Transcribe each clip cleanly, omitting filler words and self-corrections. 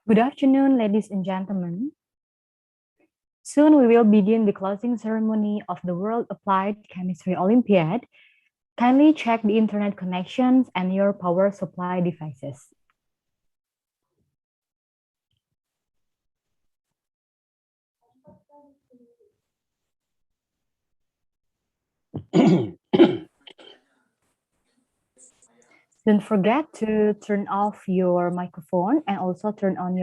Good afternoon, ladies and gentlemen. Soon we will begin the closing ceremony of the World Applied Chemistry Olympiad. Kindly check the internet connections and your power supply devices. Don't forget to turn off your microphone and also turn on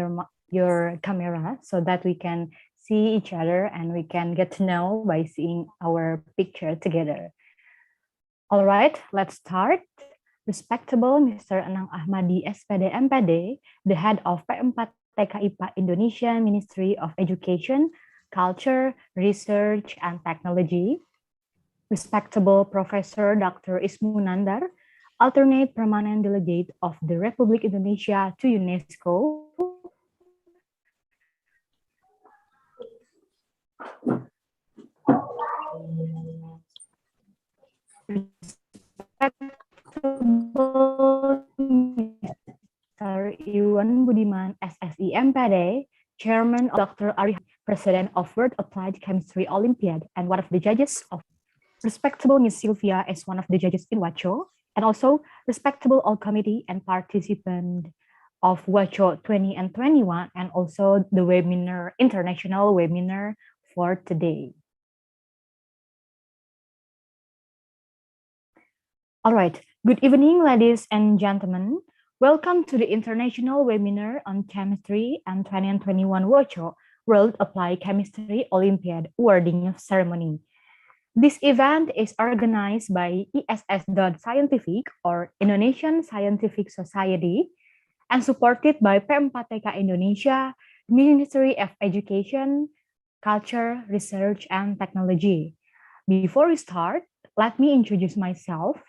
your camera so that we can see each other and we can get to know by seeing our picture together. All right, let's start. Respectable Mr. Anang Ahmadi SPD MPD, the head of P4 TKIPA Indonesia Ministry of Education, Culture, Research, and Technology. Respectable Professor Dr. Ismu Nandar, alternate permanent delegate of the Republic Indonesia to UNESCO. Respectable Mr. Iwan Budiman, SSI MPD, Chairman of Dr. Ari, President of World Applied Chemistry Olympiad, and one of the judges of respectable Miss Sylvia as one of the judges in WAChO, and also respectable all committee and participant of WAChO 20 and 21, and also the webinar, international webinar for today. All right, good evening, ladies and gentlemen. Welcome to the international webinar on chemistry and 2021 WAChO, World Applied Chemistry Olympiad awarding ceremony. This event is organized by ISS.Scientific or Indonesian Scientific Society and supported by P4TK Indonesia, Ministry of Education, Culture, Research, and Technology. Before we start, let me introduce myself.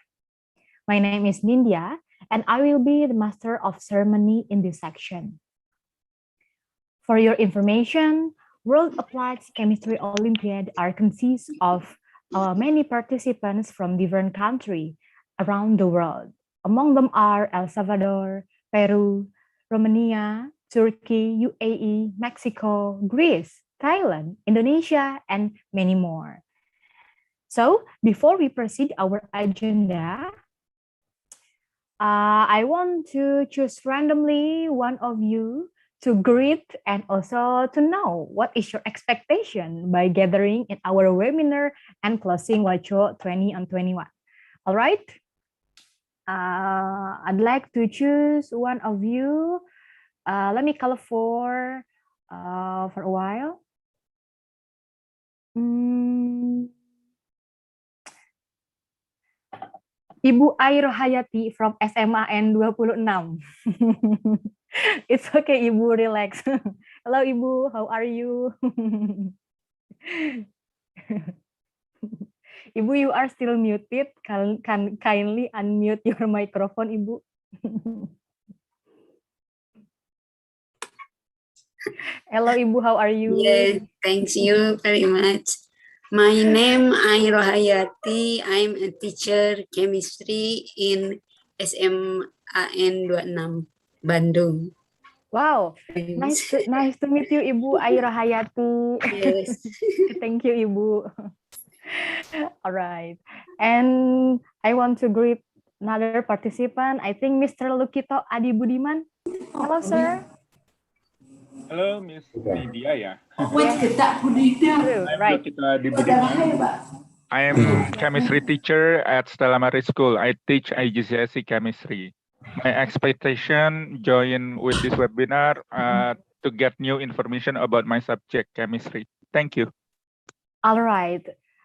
My name is Nindya, and I will be the master of ceremony in this section. For your information, World Applied Chemistry Olympiad are consists of many participants from different countries around the world. Among them are El Salvador, Peru, Romania, Turkey, UAE, Mexico, Greece, Thailand, Indonesia, and many more. So before we proceed our agenda, I want to choose randomly one of you to greet and also to know what is your expectation by gathering in our webinar and closing WAChO 20 and 21. All right. I'd like to choose one of you. Let me call for a while. Ibu Air Hayati from SMAN 26. It's okay, Ibu, relax. Hello, Ibu, how are you? Ibu, you are still muted. Can kindly unmute your microphone, Ibu. Hello, Ibu, how are you? Yeah, thanks you very much. My name is Rohayati. I'm a teacher chemistry in SMAN 26 Bandung. Wow, nice to meet you, Ibu Aira Hayati. Yes. Thank you, Ibu. All right, and I want to greet another participant. I think Mr. Lukito Adi Budiman. Hello, sir. Hello, Miss Nindya, ya. Right. Lukito Adi Budiman. I am chemistry teacher at Stella Maris School. I teach IGCSE chemistry. My expectation join with this webinar to get new information about my subject, chemistry. Thank you. All right.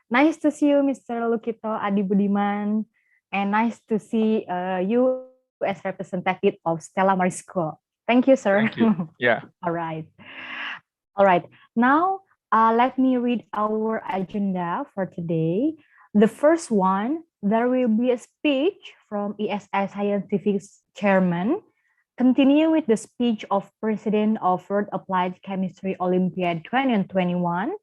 Nice to see you, Mr. Lukito Adi Budiman. And nice to see you as representative of Stella Maris School. Thank you, sir. Thank you. Yeah. All right. All right. Now, let me read our agenda for today. The first one, there will be a speech from ESS Scientific Chairman. Continue with the speech of President of World Applied Chemistry Olympiad 2021.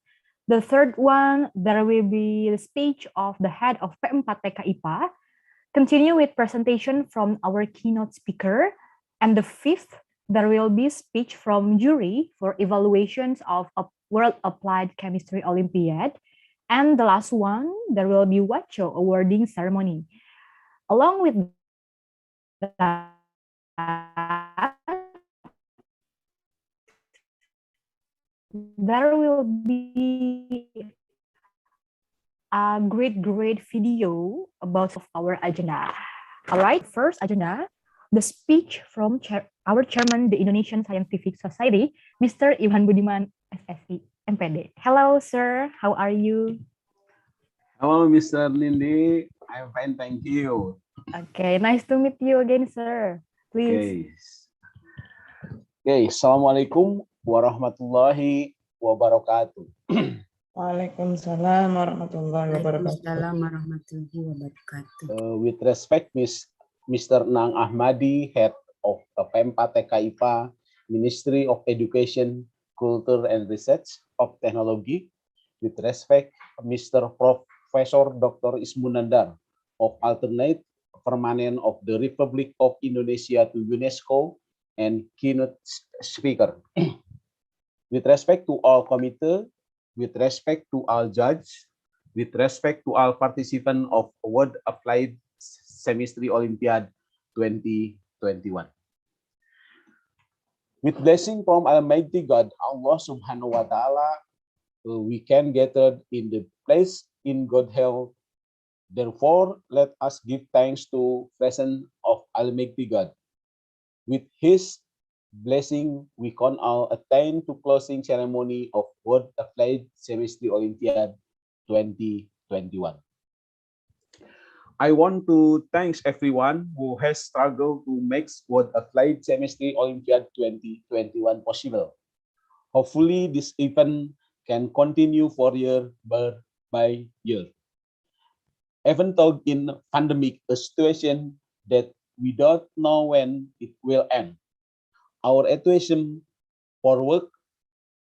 The third one, there will be the speech of the head of P4 TKIPA. Continue with presentation from our keynote speaker. And the fifth, there will be speech from jury for evaluations of a World Applied Chemistry Olympiad. And the last one, there will be WAChO awarding ceremony. Along with that, there will be a great video about our agenda. All right, first agenda, the speech from our chairman, the Indonesian Scientific Society, Mr. Iwan Budiman, SSI, MPD. Hello, sir. How are you? Hello, Mr. Lindy. I'm fine, thank you. Okay, nice to meet you again, sir. Please. Okay. Assalamualaikum warahmatullahi wabarakatuh. Waalaikumsalam warahmatullahi wabarakatuh. Waalaikumsalam warahmatullahi wabarakatuh. With respect, Mr. Nang Ahmadi, Head of PEMPA TKIPA, Ministry of Education, Culture and Research of Technology. With respect, Mr. Professor Dr. Ismunandar of Alternate Permanent of the Republic of Indonesia to UNESCO and keynote speaker. With respect to all committee, with respect to all judges, with respect to all participants of World Applied Chemistry Olympiad 2021. With blessing from Almighty God, Allah Subhanahu wa Ta'ala, we can gather in the place in good health. Therefore, let us give thanks to presence of Almighty God. With His blessing, we can all attain to closing ceremony of World Applied Chemistry Olympiad 2021. I want to thank everyone who has struggled to make World Applied Chemistry Olympiad 2021 possible. Hopefully, this event can continue for year by year. Even though in pandemic, a situation that we don't know when it will end, our enthusiasm for work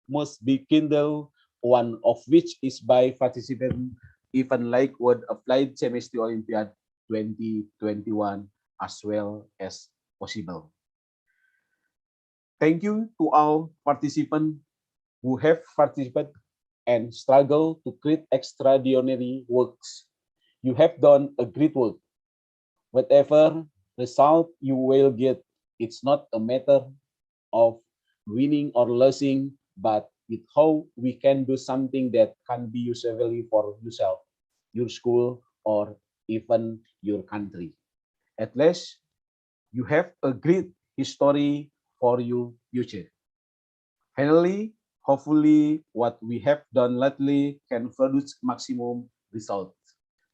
must be kindled, one of which is by participating even like World Applied Chemistry Olympiad 2021 as well as possible. Thank you to all participants who have participated and struggled to create extraordinary works. You have done a great work. Whatever result you will get, it's not a matter of winning or losing, but with how we can do something that can be useful for yourself, your school, or even your country. At least you have a great history for your future. Finally, hopefully what we have done lately can produce maximum results.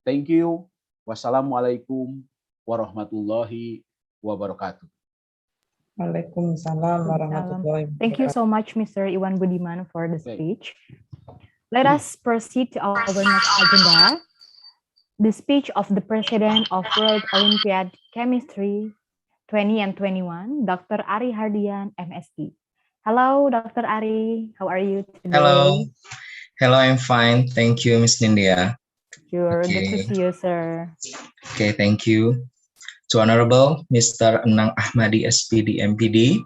Thank you. Wassalamualaikum warahmatullahi wabarakatuh. Waalaikumsalam warahmatullahi wabarakatuh. Thank you so much, Mr. Iwan Budiman, for the speech. Let us proceed to our next agenda, the speech of the President of World Olympiad Chemistry 20 and 21, Dr. Ari Hardian, MSc. Hello, Dr. Ari. How are you today? Hello, I'm fine. Thank you, Ms. Nindya. Sure, good to see you, sir. Okay, thank you. To Honorable Mr. Nang Ahmadi, SPD, MPD,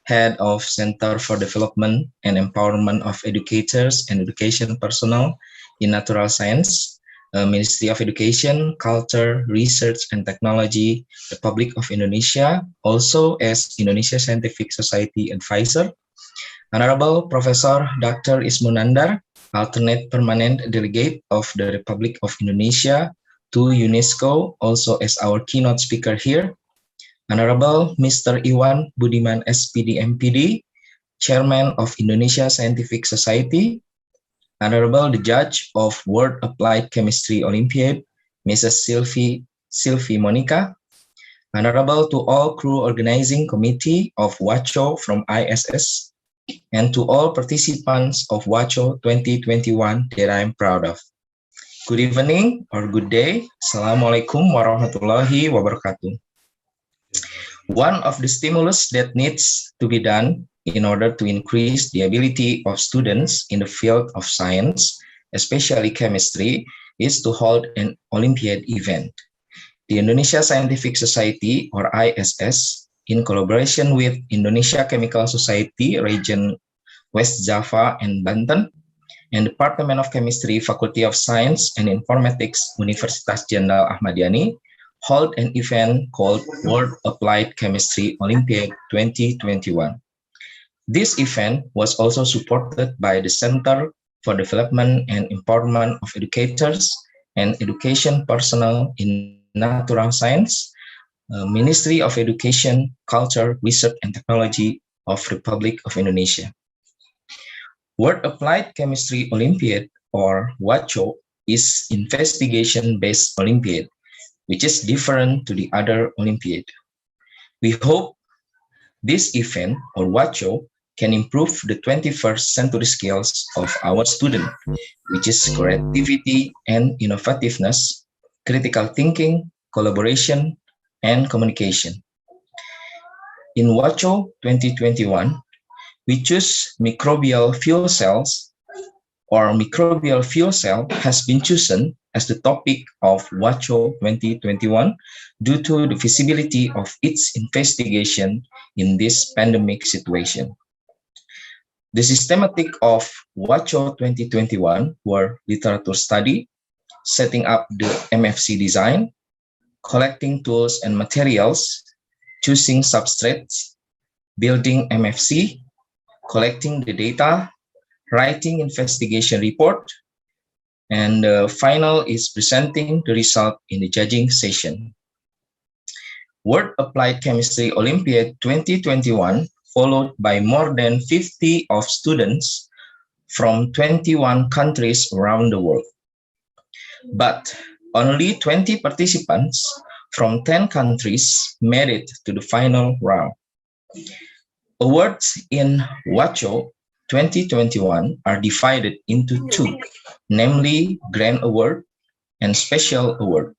Head of Center for Development and Empowerment of Educators and Education Personnel in Natural Science, Ministry of Education, Culture, Research and Technology, Republic of Indonesia, also as Indonesia Scientific Society Advisor, Honorable Professor Dr. Ismunandar, Alternate Permanent Delegate of the Republic of Indonesia to UNESCO, also as our keynote speaker here, Honorable Mr. Iwan Budiman, SPD, MPD, Chairman of Indonesia Scientific Society, Honorable the Judge of World Applied Chemistry Olympiad, Mrs. Sylvie Monica, Honorable to all crew organizing committee of WAChO from ISS, and to all participants of WAChO 2021 that I'm proud of. Good evening or good day. Assalamualaikum warahmatullahi wabarakatuh. One of the stimulus that needs to be done in order to increase the ability of students in the field of science, especially chemistry, is to hold an Olympiad event. The Indonesia Scientific Society, or ISS, in collaboration with Indonesia Chemical Society, Region West Java and Banten, and Department of Chemistry, Faculty of Science and Informatics, Universitas Jenderal Ahmad Yani, hold an event called World Applied Chemistry Olympiad 2021. This event was also supported by the Center for Development and Empowerment of Educators and Education Personnel in Natural Science, Ministry of Education, Culture, Research and Technology of Republic of Indonesia. World Applied Chemistry Olympiad, or WAChO, is investigation-based Olympiad, which is different to the other Olympiad. We hope this event, or WAChO, can improve the 21st century skills of our students, which is creativity and innovativeness, critical thinking, collaboration, and communication. In WAChO 2021, we choose microbial fuel cells, or microbial fuel cell has been chosen as the topic of WAChO 2021 due to the feasibility of its investigation in this pandemic situation. The systematic of WAChO 2021 were literature study, setting up the MFC design, collecting tools and materials, choosing substrates, building MFC, collecting the data, writing investigation report, and the final is presenting the result in the judging session. World Applied Chemistry Olympiad 2021 followed by more than 50 of students from 21 countries around the world. But only 20 participants from 10 countries made it to the final round. Awards in WAChO 2021 are divided into two, namely Grand Award and Special Award.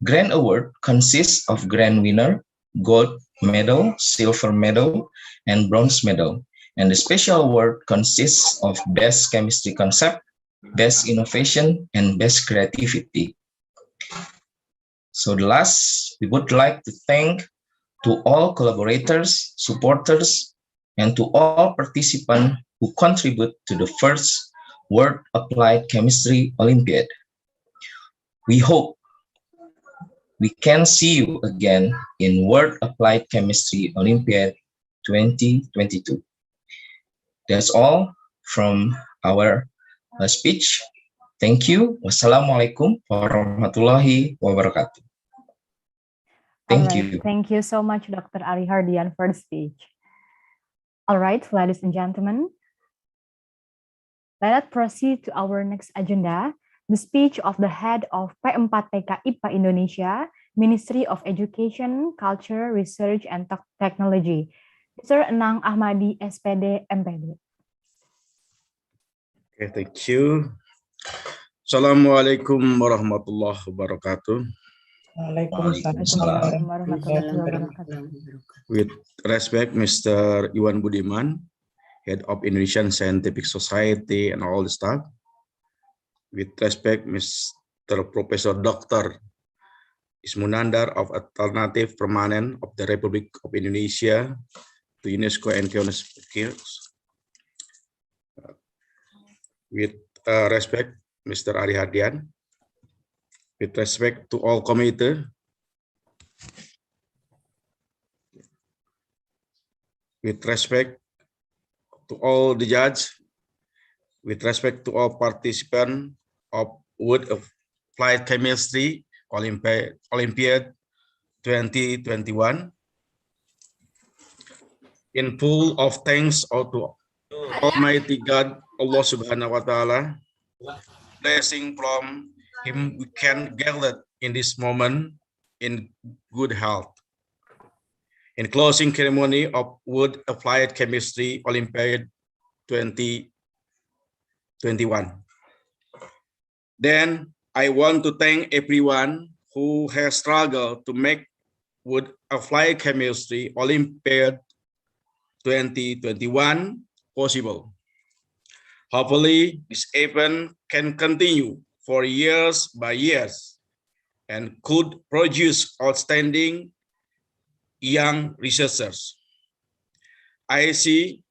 Grand Award consists of Grand Winner, Gold Medal, Silver Medal, and Bronze Medal. And the Special Award consists of Best Chemistry Concept, Best Innovation, and Best Creativity. So the last, we would like to thank to all collaborators, supporters, and to all participants who contribute to the first World Applied Chemistry Olympiad. We hope we can see you again in World Applied Chemistry Olympiad 2022. That's all from our speech. Thank you. Wassalamualaikum warahmatullahi wabarakatuh. Thank you. Thank you so much, Dr. Ari Hardian, for the speech. All right, ladies and gentlemen, let us proceed to our next agenda, the speech of the head of P4TK IPA Indonesia, Ministry of Education, Culture, Research, and Technology, Mr. Enang Ahmadi, SPD, MPD. Okay, thank you. Assalamualaikum warahmatullahi wabarakatuh. Waalaikumsalam warahmatullahi wabarakatuh. With respect, Mr. Iwan Budiman, Head of Indonesian Scientific Society and all the staff. With respect, Mr. Professor Dr. Ismunandar of Alternative Permanent of the Republic of Indonesia to UNESCO and UNESCO. With respect, Mr. Ari Hardian. With respect to all committee. With respect to all the judge. With respect to all participants of World Applied Chemistry Olympiad 2021. In full of thanks to Almighty God, Allah Subhanahu wa Ta'ala, blessing from Him we can gather in this moment in good health. In closing ceremony of World Applied Chemistry Olympiad 2021. Then I want to thank everyone who has struggled to make World Applied Chemistry Olympiad 2021 possible. Hopefully, this event can continue for years by years and could produce outstanding young researchers. I see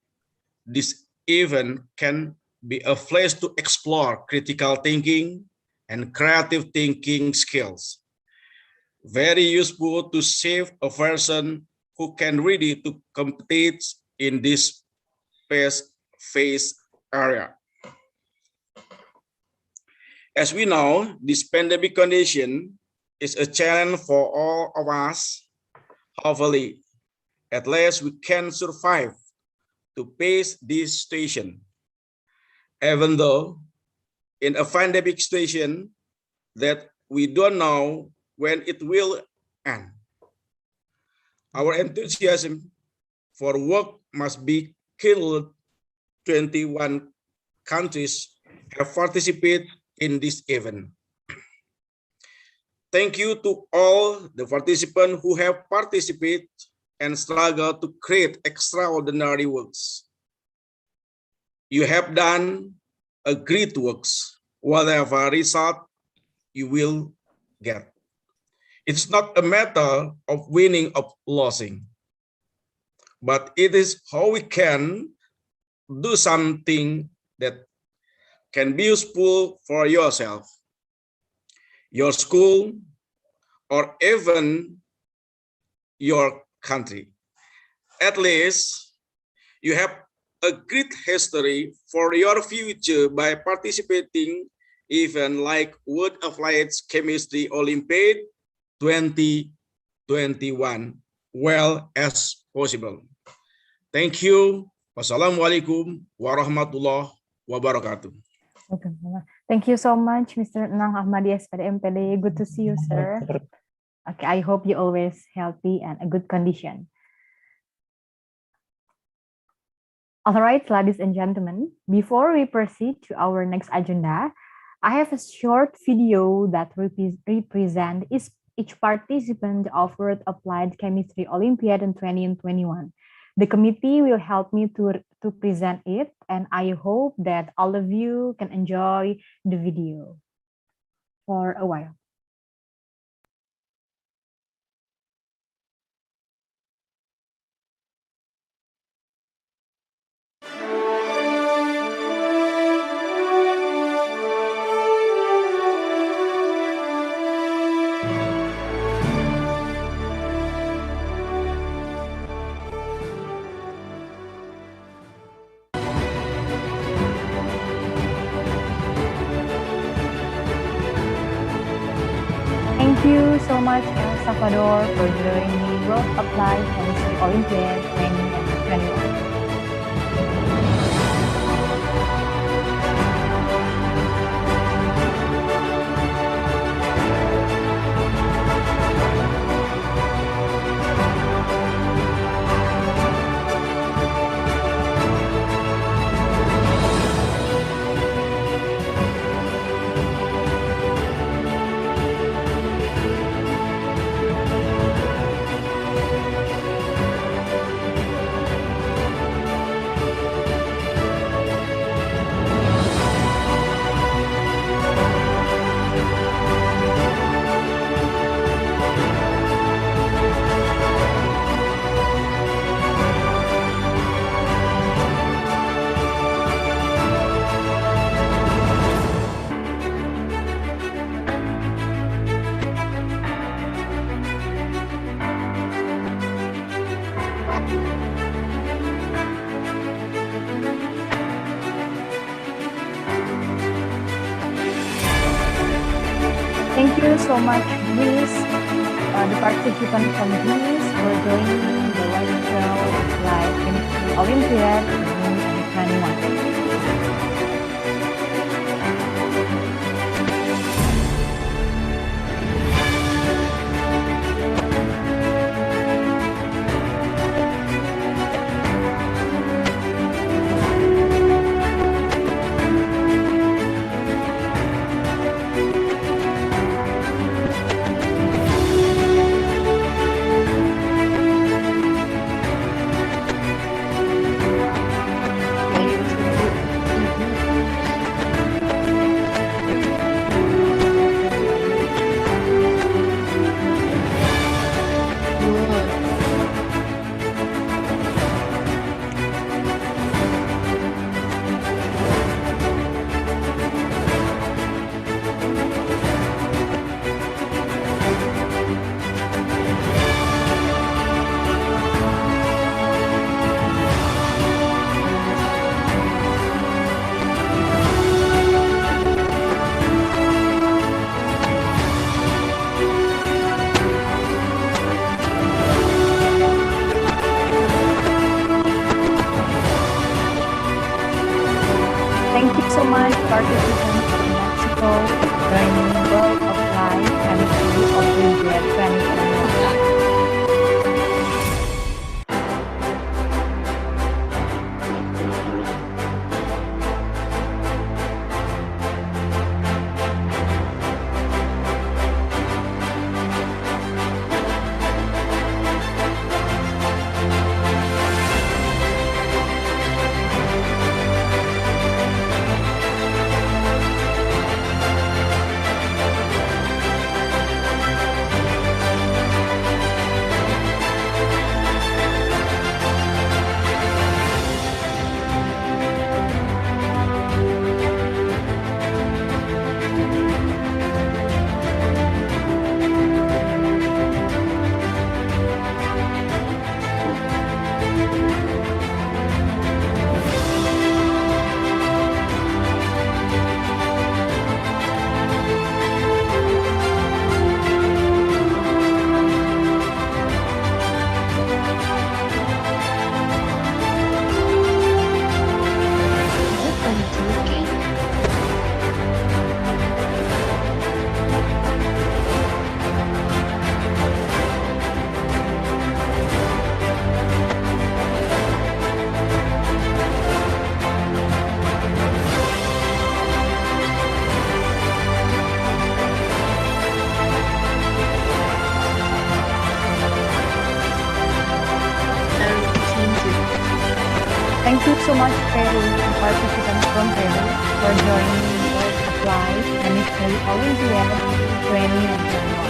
this event can be a place to explore critical thinking and creative thinking skills. Very useful to save a person who can ready to compete in this phase area. As we know, this pandemic condition is a challenge for all of us. Hopefully, at least we can survive to face this situation. Even though in a pandemic situation that we don't know when it will end. Our enthusiasm for work must be kindled. 21 countries have participated in this event. Thank you to all the participants who have participated and struggled to create extraordinary works. You have done a great works, whatever result you will get. It's not a matter of winning or losing, but it is how we can do something that can be useful for yourself, your school, or even your country. At least you have a great history for your future by participating even like World Applied Chemistry Olympiad 2021 well as possible. Thank you. Wassalamualaikum warahmatullahi wabarakatuh. Thank you so much, Mr. Nang Ahmadi, SPD MPD. Good to see you, sir. Okay, I hope you're always healthy and a good condition. All right, ladies and gentlemen, before we proceed to our next agenda, I have a short video that represents each participant of World Applied Chemistry Olympiad in 2021. The committee will help me to present it, and I hope that all of you can enjoy the video for a while. Thank you so much, El Salvador, for joining World Applied Chemistry Olympiad 2021. Thank you so much, Greece. The participants from Greece were joining the WAChO Applied Chemistry Olympiad 2021. much, participants from Mexico, joining World Applied Chemistry Olympiad 2021. Thank you so much, Peru, and participants from Peru for joining World Applied Chemistry Olympiad 2021.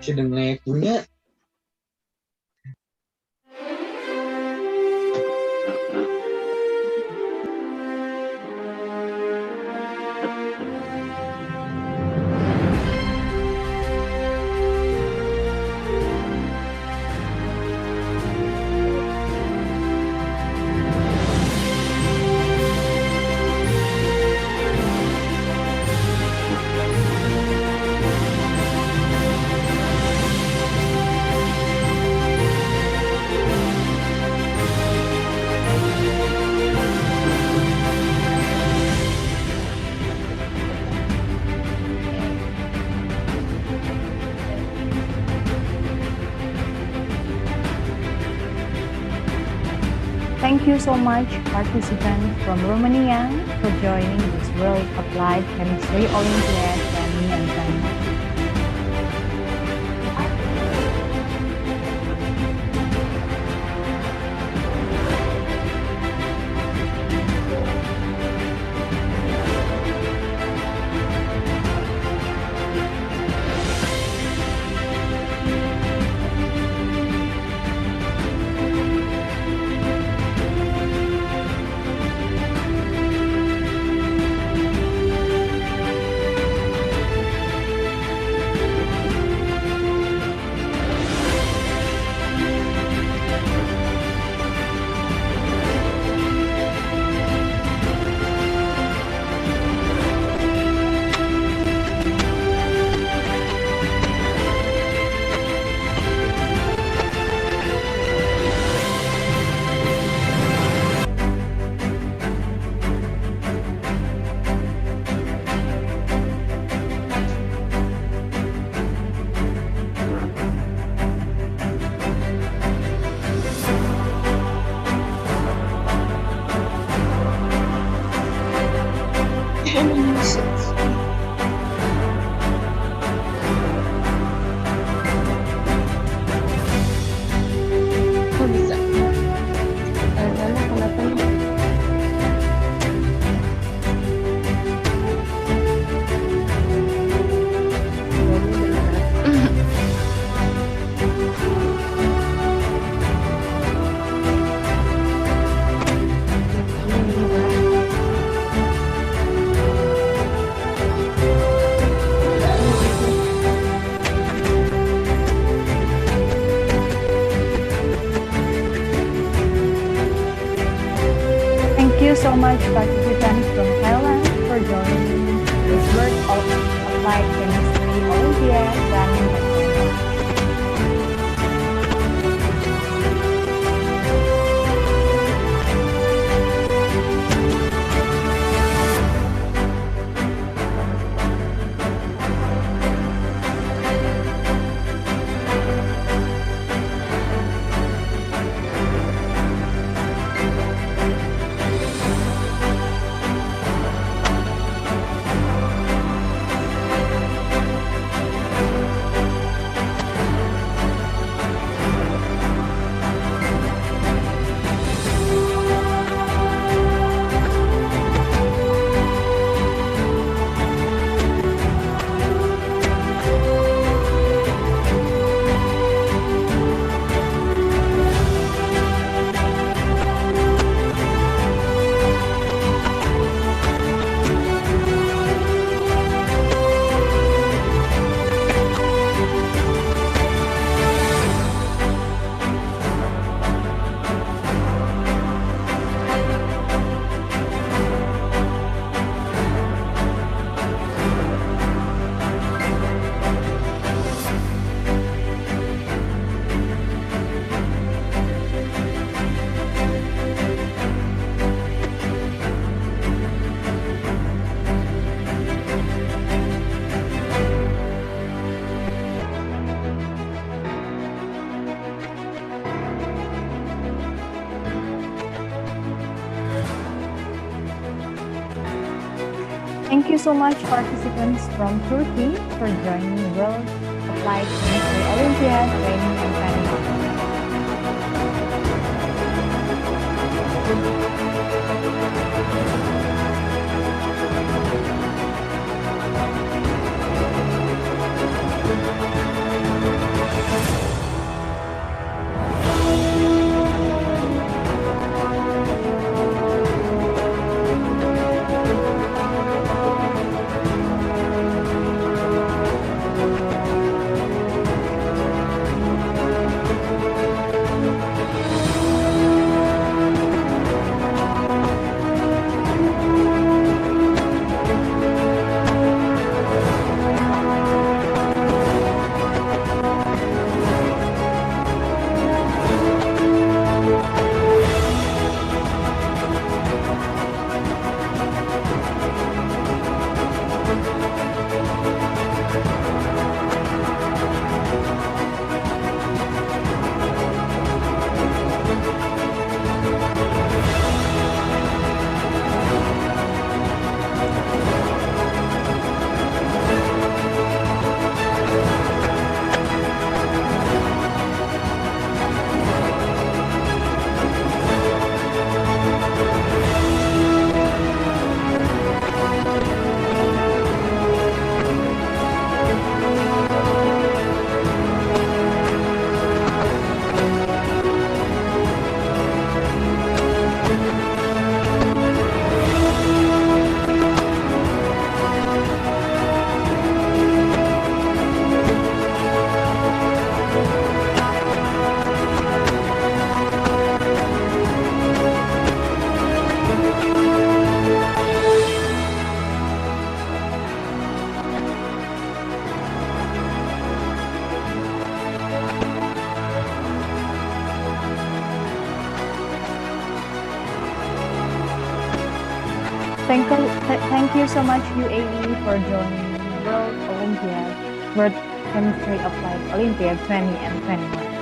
Sudah mulai punya. Thank you so much, participants from Romania, for joining this World Applied Chemistry Olympiad 2021. so much participants from Thailand for joining this World of Applied Chemistry Olympiad 2021. Thank you so much participants from Turkey for joining World Applied Chemistry Olympiad training and planning. Thank you so much UAE for joining World Olympiad, World Chemistry Applied Olympiad 20 and 21.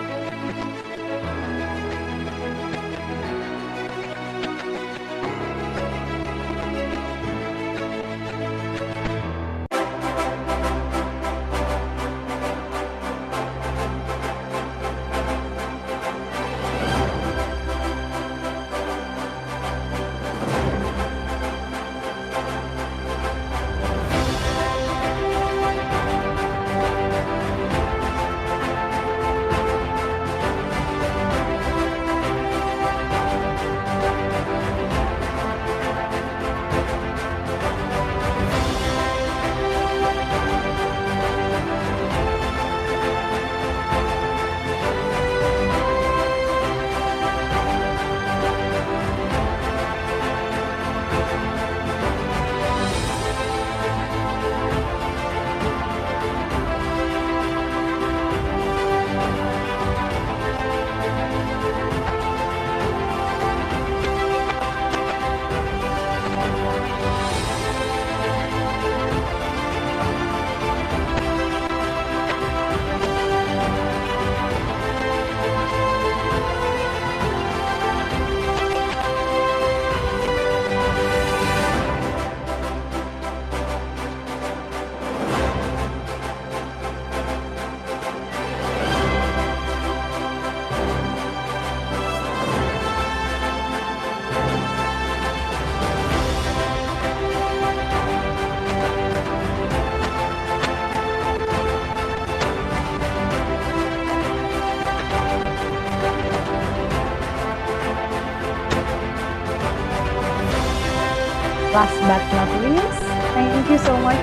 Last but not least, thank you so much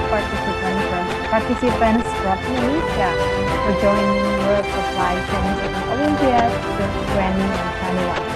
participants from Indonesia for joining World Applied Chemistry Olympiad 2021.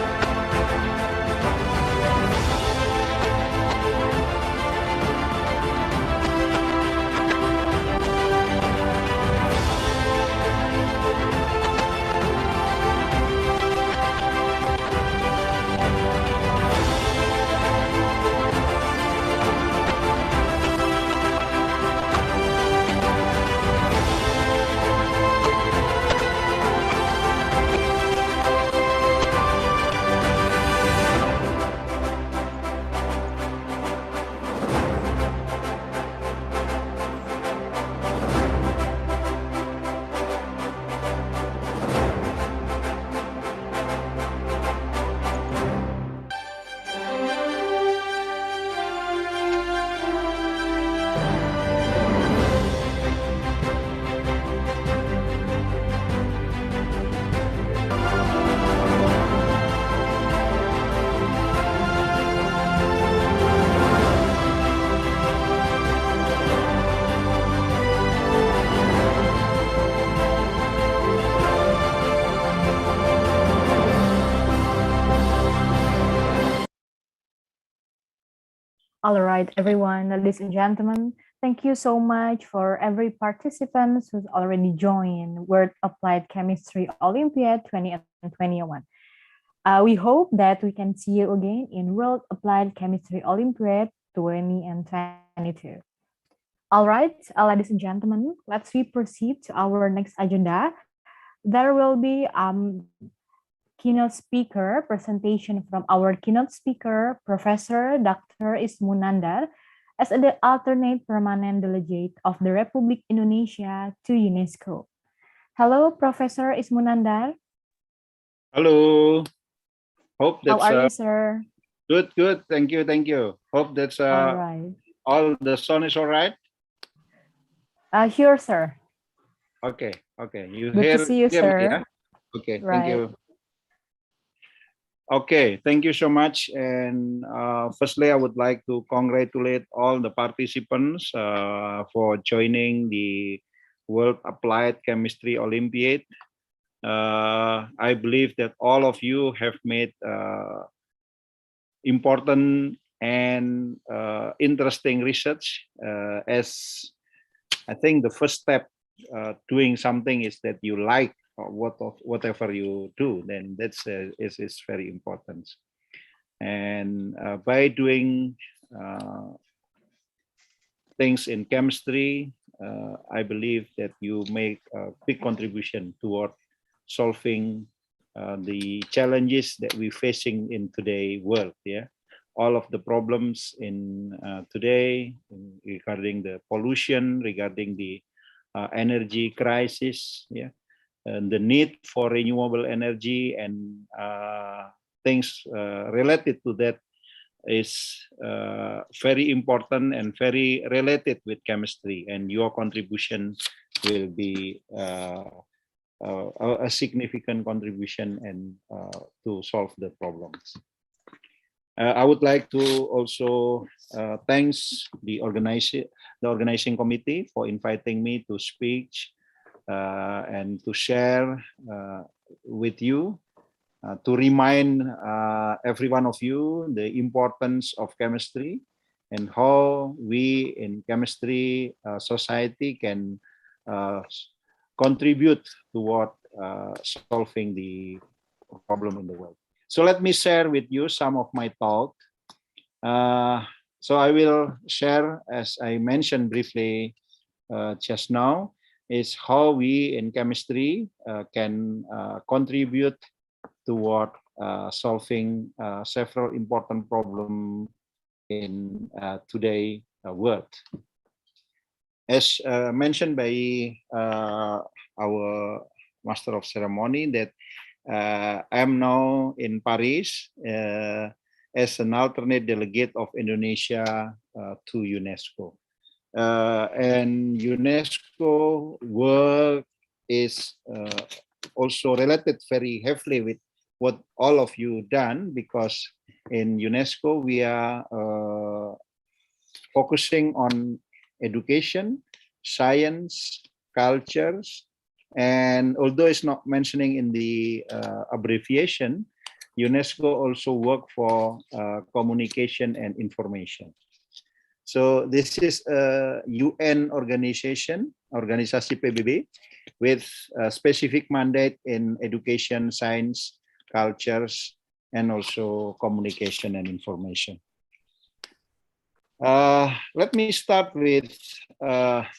All right, everyone, ladies and gentlemen, thank you so much for every participant who's already joined World Applied Chemistry Olympiad 2021. We hope that we can see you again in World Applied Chemistry Olympiad 2022. All right, ladies and gentlemen, let's proceed to our next agenda. There will be keynote speaker presentation from our keynote speaker, Professor Dr. Ismunandar, as the alternate permanent delegate of the Republic Indonesia to UNESCO. Hello, Professor Ismunandar. Hello. Hope that's how are you, sir? Good. Thank you. Hope that's all right. All the sun is all right. Here, sir. Okay. You Good hear? to see you, sir. Yeah? Okay. Right. Thank you. Okay, thank you so much. And firstly, I would like to congratulate all the participants for joining the World Applied Chemistry Olympiad. I believe that all of you have made important and interesting research. As I think the first step doing something is that you like whatever you do, then that's is very important. And by doing things in chemistry, I believe that you make a big contribution toward solving the challenges that we're facing in today's world. Yeah, all of the problems in today regarding the pollution, regarding the energy crisis. Yeah. And the need for renewable energy and things related to that is very important and very related with chemistry, and your contribution will be a significant contribution and to solve the problems. I would like to also thanks the organizing committee for inviting me to speak and to share with you, to remind every one of you the importance of chemistry and how we in chemistry society can contribute toward solving the problem in the world. So let me share with you some of my thoughts. So I will share, as I mentioned briefly just now, is how we in chemistry can contribute toward solving several important problems in today's world. As mentioned by our Master of Ceremony, that I am now in Paris as an alternate delegate of Indonesia to UNESCO. And UNESCO work is also related very heavily with what all of you done, because in UNESCO we are focusing on education, science, cultures, and although it's not mentioning in the abbreviation, UNESCO also work for communication and information. So this is a UN organization, organisasi PBB, with a specific mandate in education, science, cultures, and also communication and information. Let me start with,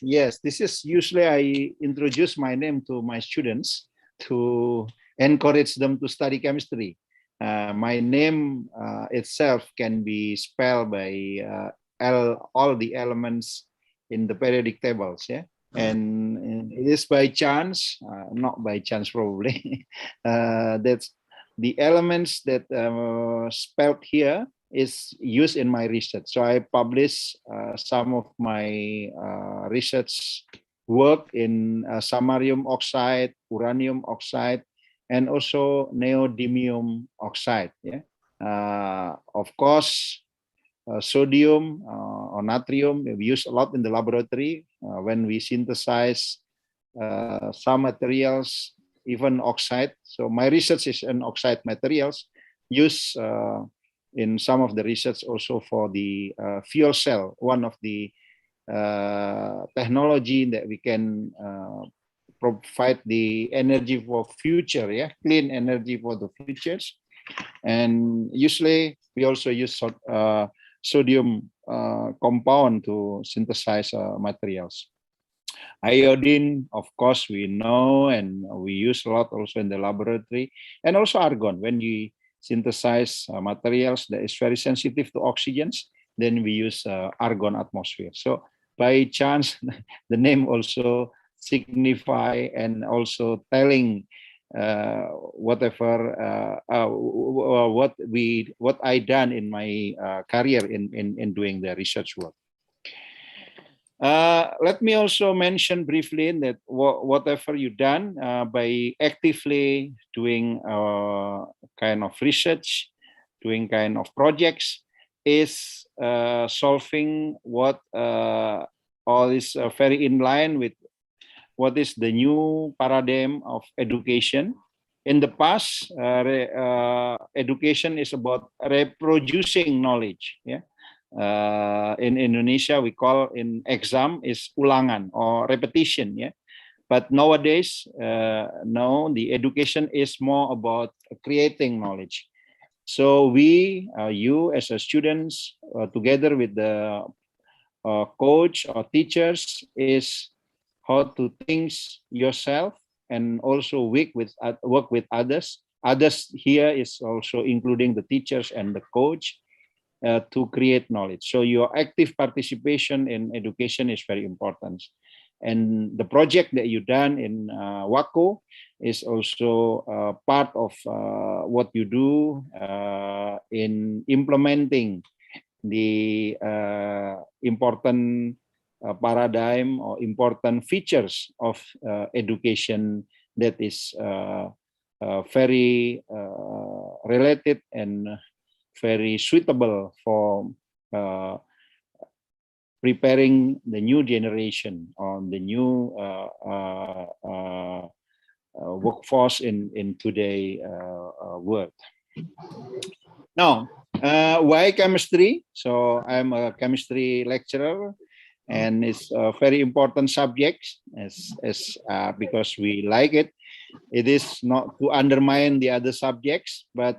yes, this is usually I introduce my name to my students to encourage them to study chemistry. My name itself can be spelled by all the elements in the periodic tables, yeah, and it is by chance, not by chance probably, that's the elements that spelled here is used in my research. So I publish some of my research work in samarium oxide, uranium oxide, and also neodymium oxide. Yeah, of course, sodium or natrium we use a lot in the laboratory when we synthesize some materials, even oxide. So my research is in oxide materials used in some of the research also for the fuel cell, one of the technology that we can provide the energy for future, yeah, clean energy for the futures. And usually we also use sodium compound to synthesize materials. Iodine, of course, we know, and we use a lot also in the laboratory, and also argon. When we synthesize materials that is very sensitive to oxygens, then we use argon atmosphere. So by chance, the name also signify and also telling what I done in my career in doing the research work. Let me also mention briefly that whatever you done by actively doing kind of research, doing kind of projects, is solving what all is very in line with what is the new paradigm of education. In the past, education is about reproducing knowledge. Yeah. In Indonesia, we call in exam is ulangan or repetition. Yeah. But nowadays, no, the education is more about creating knowledge. So we, you as a students, together with the coach or teachers, is how to think yourself and also work with others. Others here is also including the teachers and the coach to create knowledge. So your active participation in education is very important. And the project that you done in WAChO is also part of what you do in implementing the important paradigm or important features of education that is very related and very suitable for preparing the new generation on the new workforce in today world. Now, why chemistry? So I'm a chemistry lecturer, and it's a very important subject because we like it. It is not to undermine the other subjects, but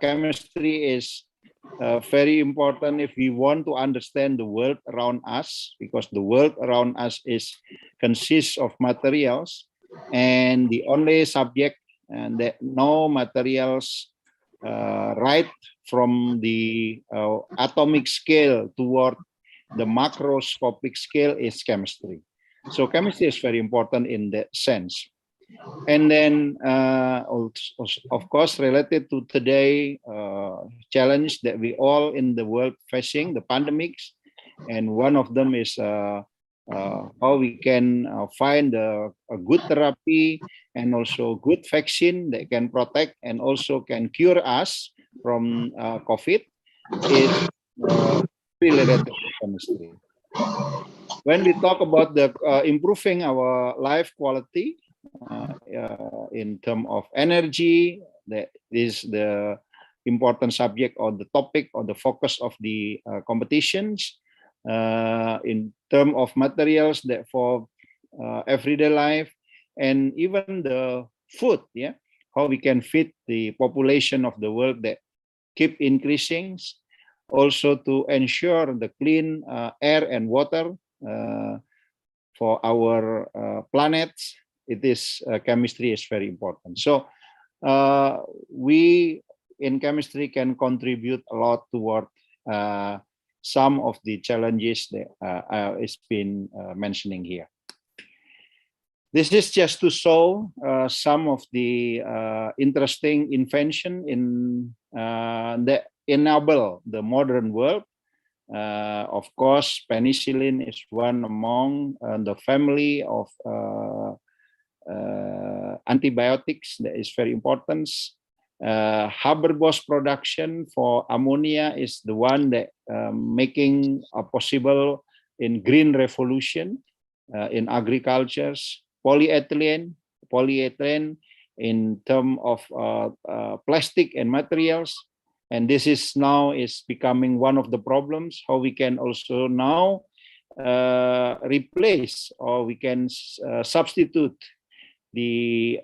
chemistry is very important if we want to understand the world around us, because the world around us consists of materials, and the only subject that no materials right from the atomic scale toward the macroscopic scale is chemistry. So chemistry is very important in that sense. And then, of course, related to today challenge that we all in the world facing, the pandemics, and one of them is how we can find a good therapy and also good vaccine that can protect and also can cure us from COVID is related to chemistry. When we talk about the improving our life quality in terms of energy, that is the important subject or the topic or the focus of the competitions. In terms of materials that for everyday life, and even the food, how we can feed the population of the world that keep increasing. Also to ensure the clean air and water for our planets. It is chemistry is very important. So we in chemistry can contribute a lot toward some of the challenges that is been mentioning here. This is just to show some of the interesting invention in that enable the modern world. Of course, penicillin is one among the family of antibiotics that is very important. Haber-Bosch production for ammonia is the one that making possible in green revolution in agriculture. Polyethylene in terms of plastic and materials. And this is now is becoming one of the problems, how we can also now replace or we can substitute the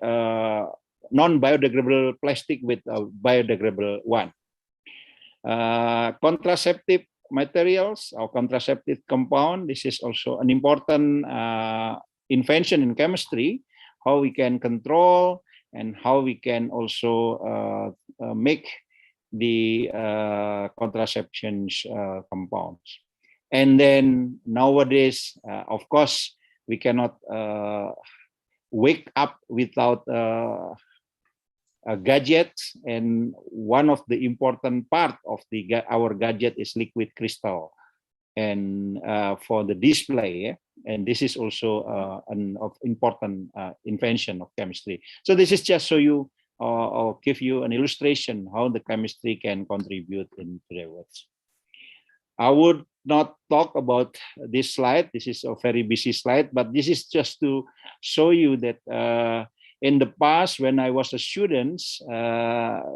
non-biodegradable plastic with a biodegradable one. Contraceptive materials or contraceptive compound, this is also an important invention in chemistry, how we can control and how we can also make the contraception compounds. And then nowadays, of course, we cannot wake up without gadgets, and one of the important part of our gadget is liquid crystal, and for the display, and this is also an important invention of chemistry. So this is just so you or give you an illustration how the chemistry can contribute in today's world. I would not talk about this slide. This is a very busy slide, but this is just to show you that in the past, when I was a student,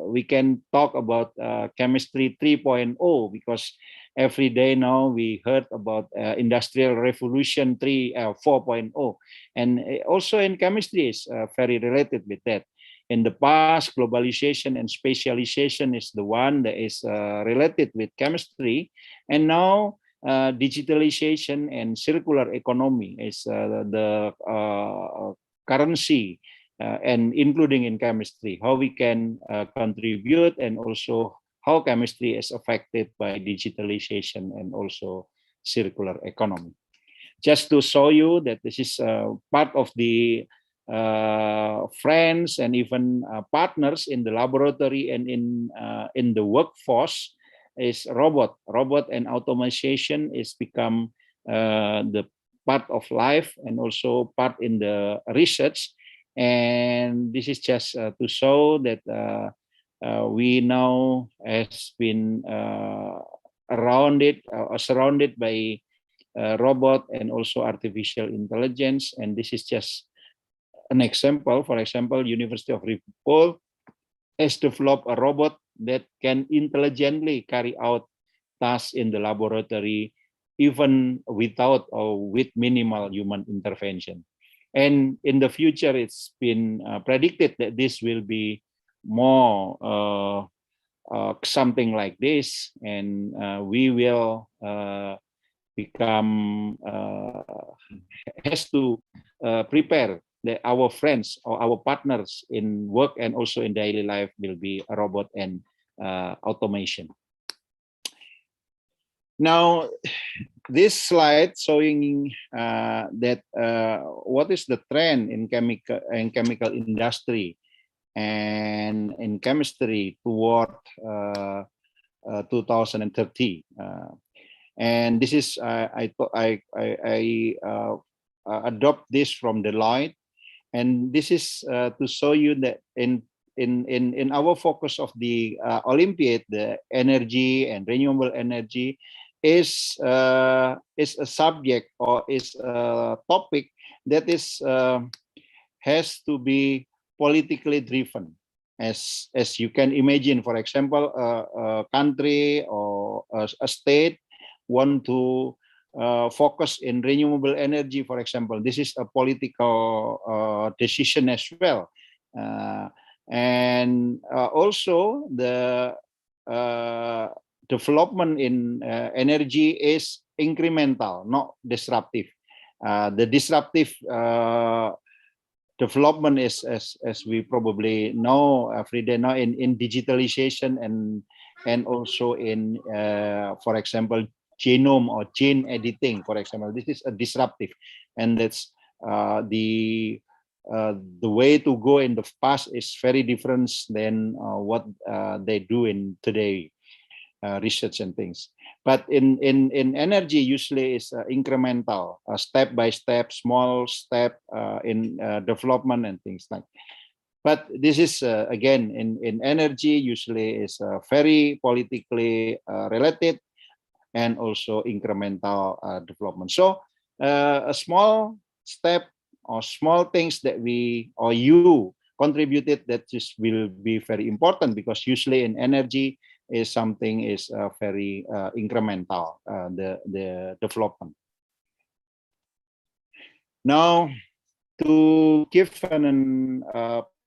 we can talk about chemistry 3.0, because every day now we heard about industrial revolution 4.0, and also in chemistry is very related with that. In the past, globalization and specialization is the one that is related with chemistry, and now digitalization and circular economy is the currency and including in chemistry, how we can contribute, and also how chemistry is affected by digitalization and also circular economy. Just to show you that this is part of the friends and even partners in the laboratory and in the workforce is robot and automation is become the part of life and also part in the research. And this is just to show that we now has been surrounded by robot and also artificial intelligence, and this is just an example. For example, University of Liverpool has developed a robot that can intelligently carry out tasks in the laboratory, even without or with minimal human intervention. And in the future, it's been predicted that this will be more something like this, and we will become has to prepare our friends or our partners in work and also in daily life will be a robot and automation. Now, this slide showing that what is the trend in chemical industry and in chemistry toward 2030. And this is I adopt this from Deloitte, and this is to show you that in our focus of the Olympiad, the energy and renewable energy, is a subject or is a topic that is has to be politically driven. As you can imagine, for example, a country or a state want to focus in renewable energy, for example. This is a political decision as well. And also the development in energy is incremental, not disruptive. The disruptive development is, as we probably know every day now, in digitalization and also in, for example, genome or gene editing, for example. This is a disruptive, and that's the way to go in the past is very different than what they do in today research and things. But in energy, usually is incremental, step by step, small step in development and things like. But this is again in energy usually is very politically related and also incremental development. So a small step or small things that we or you contributed, that just will be very important, because usually in energy is something is very incremental, the development. Now, to give an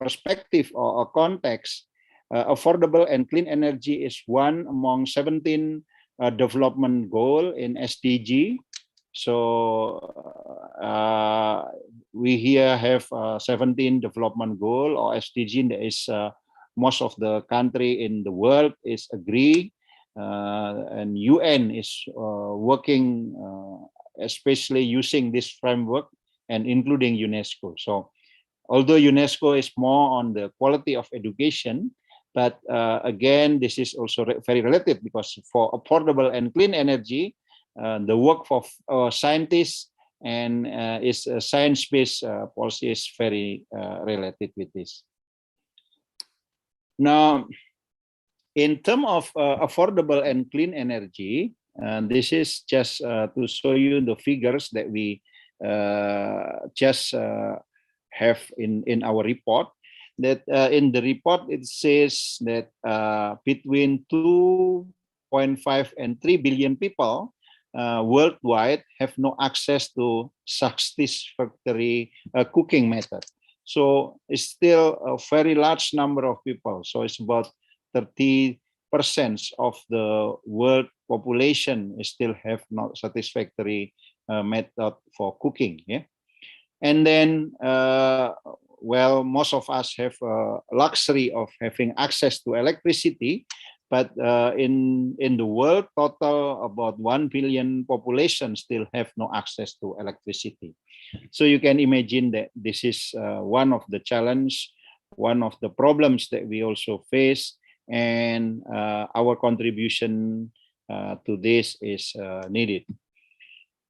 perspective or a context, affordable and clean energy is one among 17 development goal in SDG. So we here have 17 development goal or SDG. There is most of the country in the world is agree, and UN is working, especially using this framework and including UNESCO. So although UNESCO is more on the quality of education, but again, this is also very related, because for affordable and clean energy, the work of scientists and is science-based policy is very related with this. Now, in terms of affordable and clean energy, this is just to show you the figures that we just have in our report. That in the report it says that between 2.5 and 3 billion people worldwide have no access to satisfactory cooking method. So it's still a very large number of people. So it's about 30% of the world population still have not satisfactory method for cooking. Yeah, and then well, most of us have luxury of having access to electricity, but in the world total, about 1 billion population still have no access to electricity. So you can imagine that this is one of the challenge, one of the problems that we also face, and our contribution to this is needed.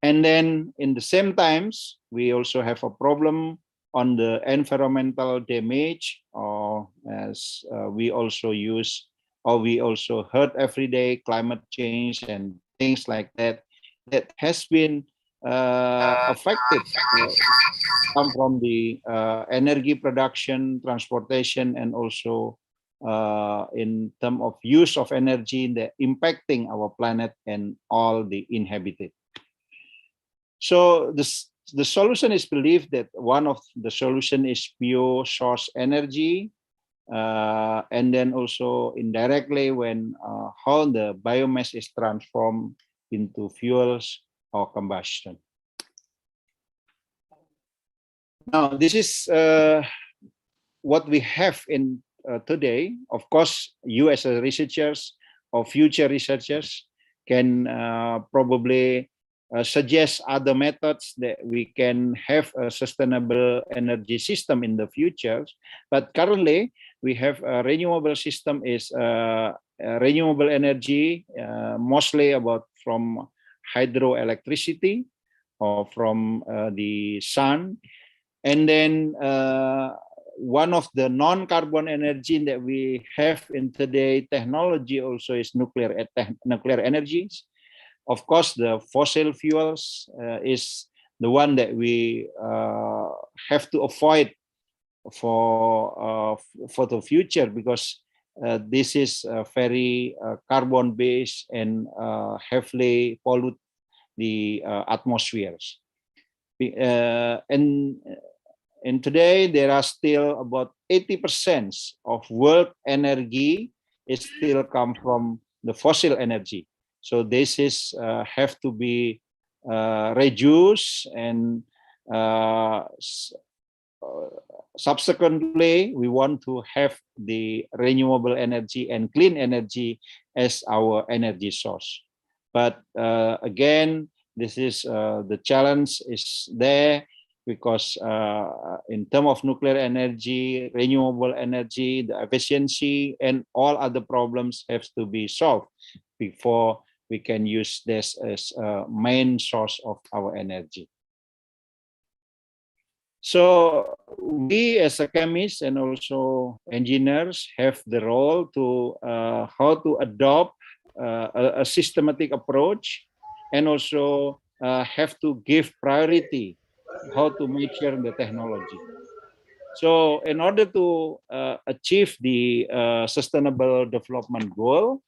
And then in the same times, we also have a problem on the environmental damage, or as we also use, or we also heard every day, climate change and things like that, that has been affected come from the energy production, transportation, and also in terms of use of energy, the impacting our planet and all the inhabited. So the solution is believed that one of the solution is pure source energy, and then also indirectly when how the biomass is transformed into fuels or combustion. Now this is what we have in today. Of course, you as a researchers or future researchers can probably suggest other methods that we can have a sustainable energy system in the future. But currently, we have a renewable system is renewable energy, mostly about from hydroelectricity or from the sun. And then one of the non-carbon energy that we have in today technology also is nuclear energies. Of course, the fossil fuels is the one that we have to avoid for the future, because this is very carbon based and heavily pollute the atmospheres. And today there are still about 80% of world energy is still come from the fossil energy. So this is have to be reduced, and subsequently we want to have the renewable energy and clean energy as our energy source. But again, this is the challenge is there, because in terms of nuclear energy, renewable energy, the efficiency and all other problems have to be solved before we can use this as a main source of our energy. So we as a chemists and also engineers have the role to how to adopt a systematic approach, and also have to give priority how to mature the technology. So in order to achieve the sustainable development goal,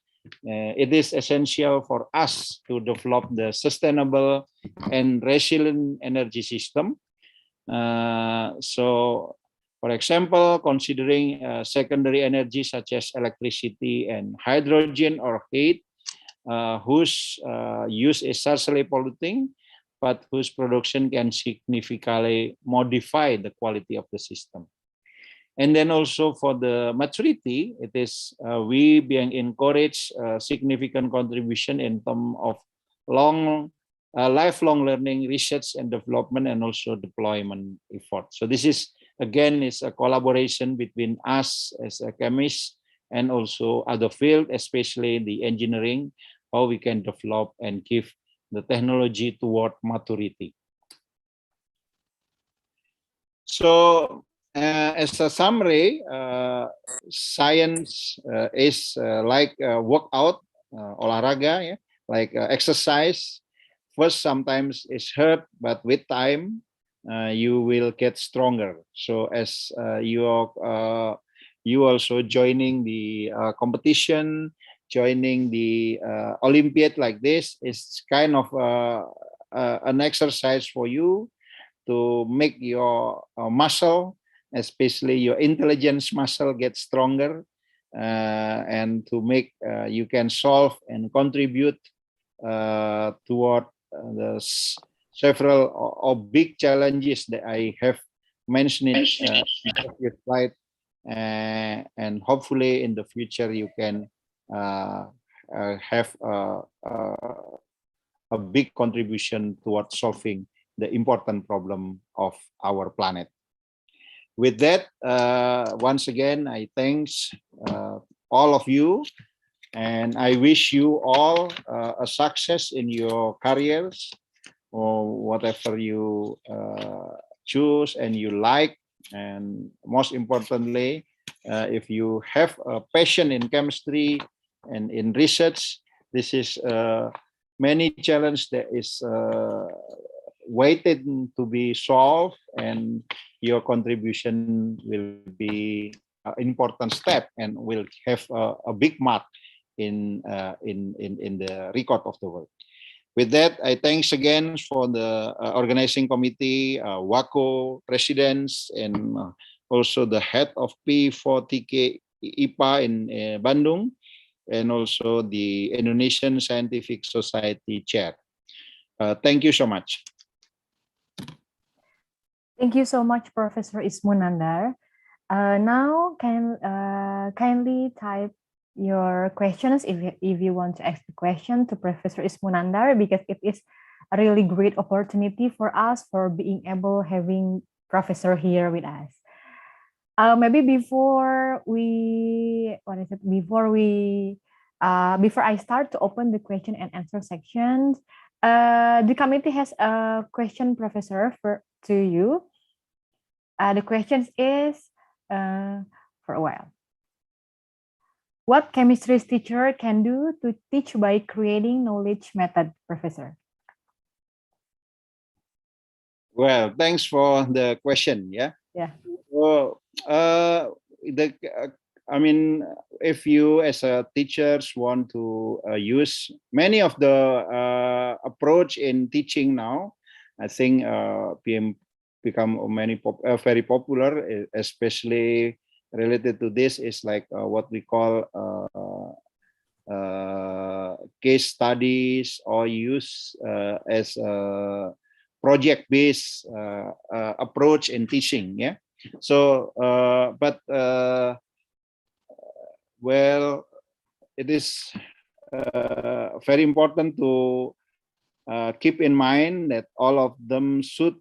it is essential for us to develop the sustainable and resilient energy system. So, for example, considering secondary energy such as electricity and hydrogen or heat, whose use is certainly polluting, but whose production can significantly modify the quality of the system. And then also for the maturity, it is we being encouraged significant contribution in terms of lifelong learning, research and development, and also deployment effort. So this is again is a collaboration between us as a chemist and also other field, especially the engineering, how we can develop and give the technology toward maturity. So as a summary, science is like workout, olahraga, yeah? Like exercise. First, sometimes it's hurt, but with time, you will get stronger. So as you also joining the competition, joining the Olympiad like this is kind of an exercise for you to make your muscle, especially your intelligence muscle, get stronger, and to make you can solve and contribute toward the several or big challenges that I have mentioned in your slide, and hopefully in the future you can have a big contribution towards solving the important problem of our planet. With that, once again, I thanks all of you, and I wish you all a success in your careers or whatever you choose and you like. And most importantly, if you have a passion in chemistry and in research, this is many challenge that is waiting to be solved, and your contribution will be an important step and will have a big mark in the record of the world. With that, I thanks again for the organizing committee, WAChO presidents, and also the head of P4TK IPA in Bandung, and also the Indonesian Scientific Society chair. Thank you so much. Thank you so much, Professor Ismunandar. Now, kindly type your questions if you want to ask the question to Professor Ismunandar, because it is a really great opportunity for us for being able having Professor here with us. Maybe before I start to open the question and answer sections, the committee has a question, Professor, to you. The question is for a while. What chemistry teacher can do to teach by creating knowledge method, Professor? Well, thanks for the question. Yeah. Yeah. Well, I mean, if you as a teachers want to use many of the approach in teaching now, I think PM become very popular, especially related to this is like what we call case studies or use as a project-based approach in teaching. Yeah. So, well, it is very important to keep in mind that all of them should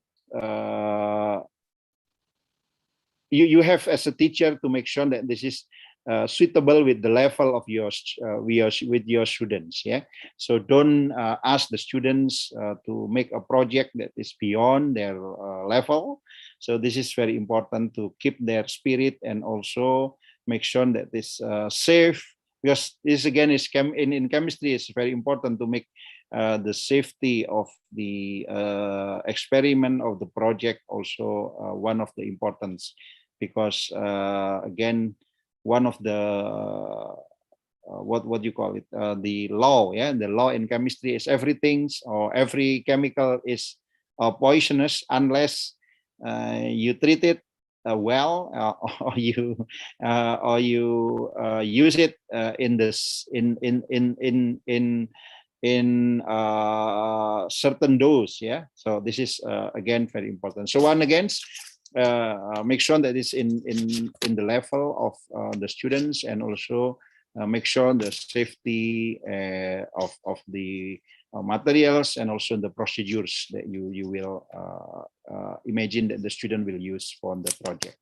you have as a teacher to make sure that this is suitable with the level of your with your students. Yeah, so don't ask the students to make a project that is beyond their level. So this is very important to keep their spirit and also make sure that this safe, because this again is in chemistry is very important to make the safety of the experiment of the project also one of the importance, because again, one of the what you call it, the law, yeah, the law in chemistry is everything or every chemical is poisonous unless you treat it well, or you use it in this in certain dose. Yeah, so this is again very important. So one again, make sure that it's in the level of the students, and also make sure the safety of the materials, and also the procedures that you will imagine that the student will use for the project.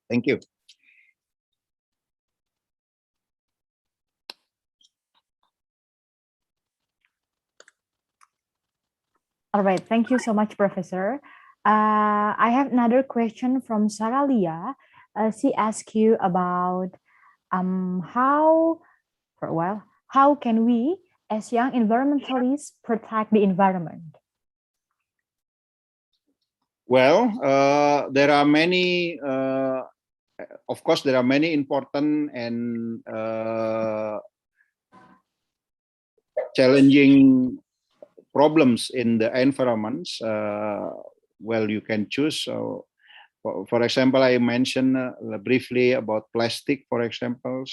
Thank you. All right, thank you so much, Professor. I have another question from Sarah Lia. She asked you about how can we as young environmentalists protect the environment? Well, there are many, of course, there are many important and challenging problems in the environments. Well, you can choose. So, for example, I mentioned briefly about plastic, for example,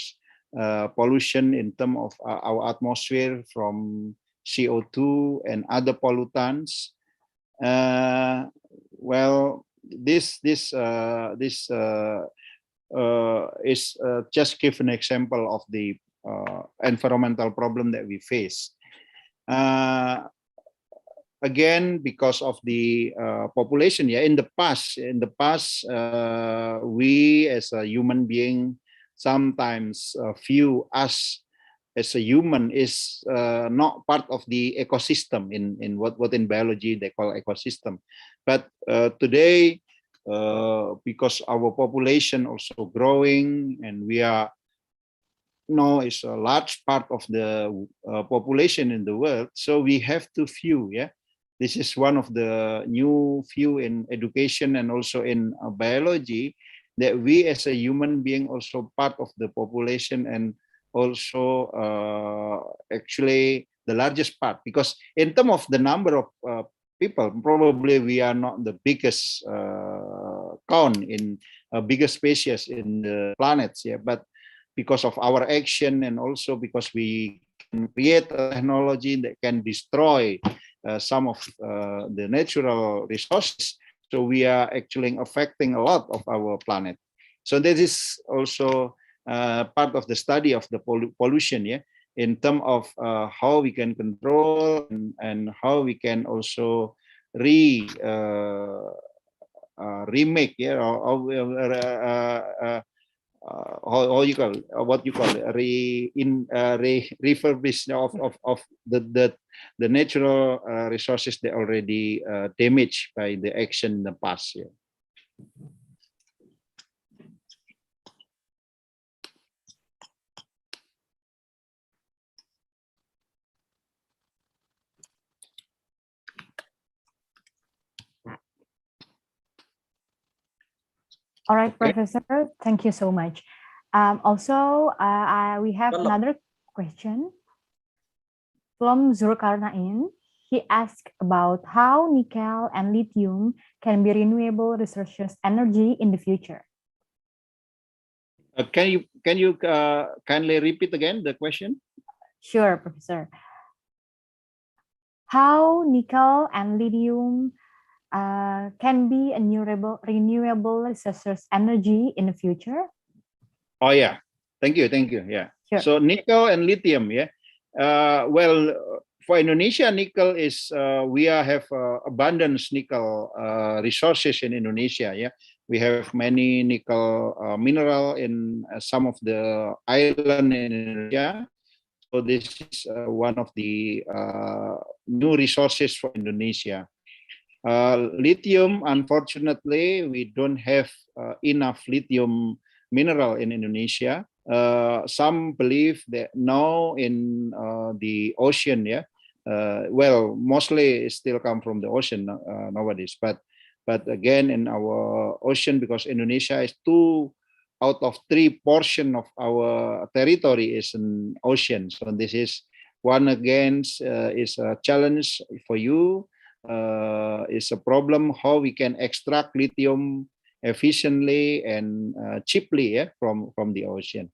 pollution in terms of our atmosphere from CO2 and other pollutants. Well, this is just give an example of the environmental problem that we face. Again, because of the population, yeah, in the past, we as a human being sometimes view us as a human is not part of the ecosystem in what in biology they call ecosystem. But today, because our population also growing, and we are is a large part of the population in the world, so we have to view, yeah. This is one of the new view in education and also in biology, that we as a human being also part of the population, and also actually the largest part, because in terms of the number of people, probably we are not the biggest count in biggest species in the planets, yeah, but because of our action, and also because we can create a technology that can destroy some of the natural resources, so we are actually affecting a lot of our planet. So this is also part of the study of the pollution, yeah, in terms of how we can control, and how we can also remake, yeah, how you call it, what you call it, refurbish of the natural resources that already damaged by the action in the past. Yeah. All right, Okay. Professor, thank you so much. Also, we have another question from Zulkarnain. He asked about how nickel and lithium can be renewable resources energy in the future. Can you kindly repeat again the question? Sure, Professor. How nickel and lithium can be a renewable resources energy in the future? Oh yeah, thank you. Yeah. Sure. So nickel and lithium, yeah. Well, for Indonesia, nickel is we have abundance nickel resources in Indonesia. Yeah, we have many nickel mineral in some of the island in Indonesia. So this is one of the new resources for Indonesia. Lithium, unfortunately, we don't have enough lithium mineral in Indonesia. Some believe that now in the ocean, yeah, well, mostly it still come from the ocean nowadays. But again, in our ocean, because Indonesia is 2 out of 3 portion of our territory is an ocean. So this is one against is a challenge for you. Is a problem how we can extract lithium efficiently and cheaply, yeah, from the ocean.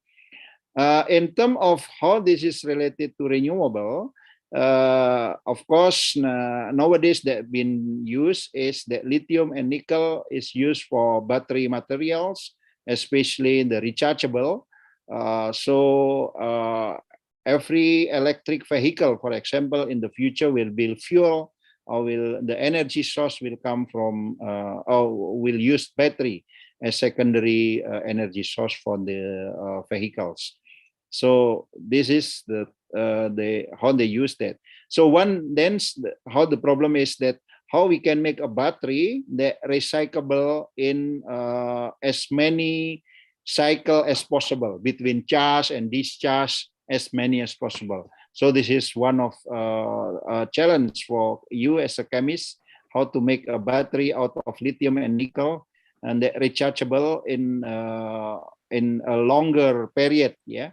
In terms of how this is related to renewable, of course, nowadays that been used is that lithium and nickel is used for battery materials, especially the rechargeable. Every electric vehicle, for example, in the future will be fuel or the energy source will come from or will use battery as secondary energy source for the vehicles. So this is the how they use that. So how the problem is that how we can make a battery that recyclable in as many cycle as possible between charge and discharge, as many as possible. So this is one of a challenge for you as a chemist, how to make a battery out of lithium and nickel and that rechargeable in a longer period. Yeah.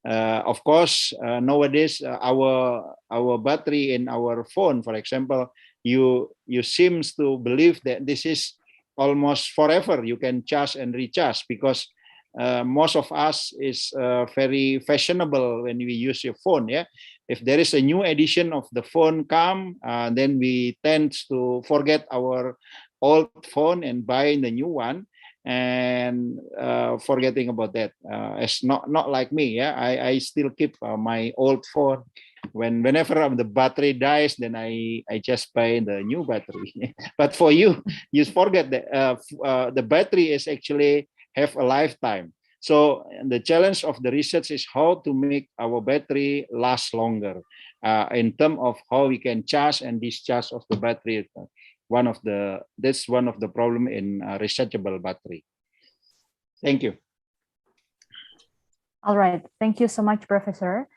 Of course, nowadays our battery in our phone, for example, you seems to believe that this is almost forever. You can charge and recharge because most of us is very fashionable when we use your phone. Yeah, if there is a new edition of the phone come, then we tend to forget our old phone and buy the new one and forgetting about that. It's not like me. Yeah, I still keep my old phone. Whenever the battery dies, then I just buy the new battery. But for you, you forget that the battery is actually have a lifetime. So the challenge of the research is how to make our battery last longer in terms of how we can charge and discharge of the battery. That's one of the problem in rechargeable battery. Thank you. All right, thank you so much, Professor.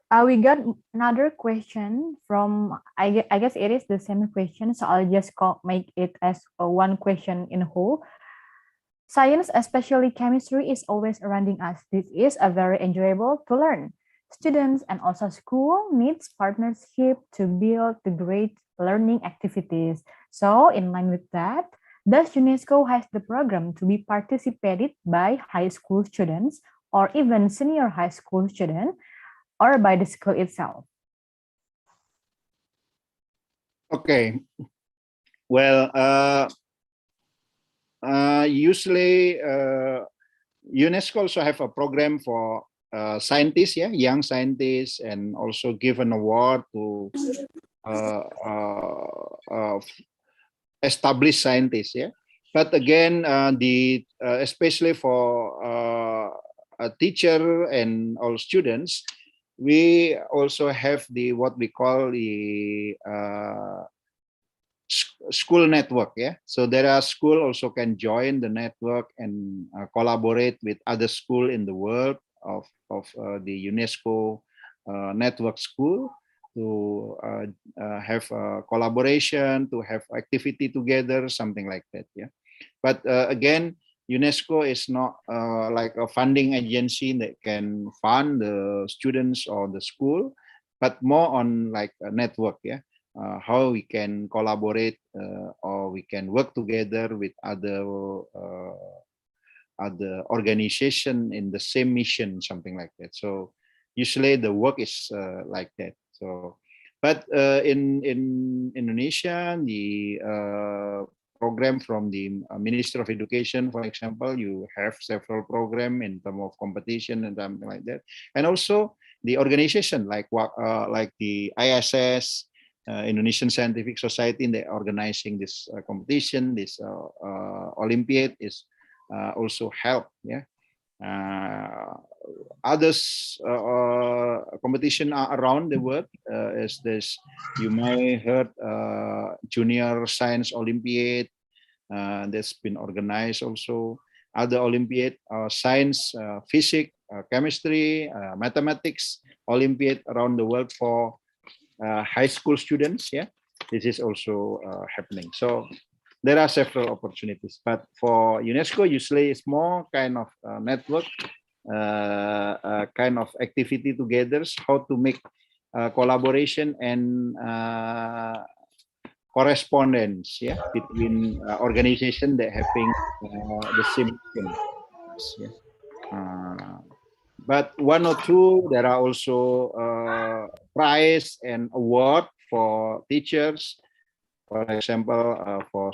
We got another question from, I guess it is the same question, so I'll just make it as one question in whole. Science, especially chemistry, is always surrounding us. This is a very enjoyable to learn. Students and also school needs partnership to build the great learning activities. So in line with that, does UNESCO has the program to be participated by high school students or even senior high school students or by the school itself? Okay. Well, usually UNESCO also have a program for scientists, yeah, young scientists, and also give an award to established scientists, yeah. But again, especially for a teacher and all students, we also have what we call the school network. Yeah, so there are school also can join the network and collaborate with other school in the world of the UNESCO network school to have a collaboration, to have activity together, something like that. Yeah, but again, UNESCO is not like a funding agency that can fund the students or the school, but more on like a network, yeah. How we can collaborate or we can work together with other organization in the same mission, something like that. So usually the work is like that. So, but in Indonesia, the program from the Ministry of Education, for example, you have several program in terms of competition and something like that, and also the organization like the ISS. Indonesian Scientific Society, they organizing this competition, this Olympiad is also help, yeah. Others competition are around the world as this, you may heard Junior Science Olympiad that's been organized also. Other Olympiad, science, physics, chemistry, mathematics Olympiad around the world for high school students, yeah. This is also happening. So there are several opportunities, but for UNESCO, usually it's more kind of network, kind of activity together, how to make collaboration and correspondence, yeah, between organizations that having the same mission, yeah. But one or two, there are also prize and award for teachers. For example, for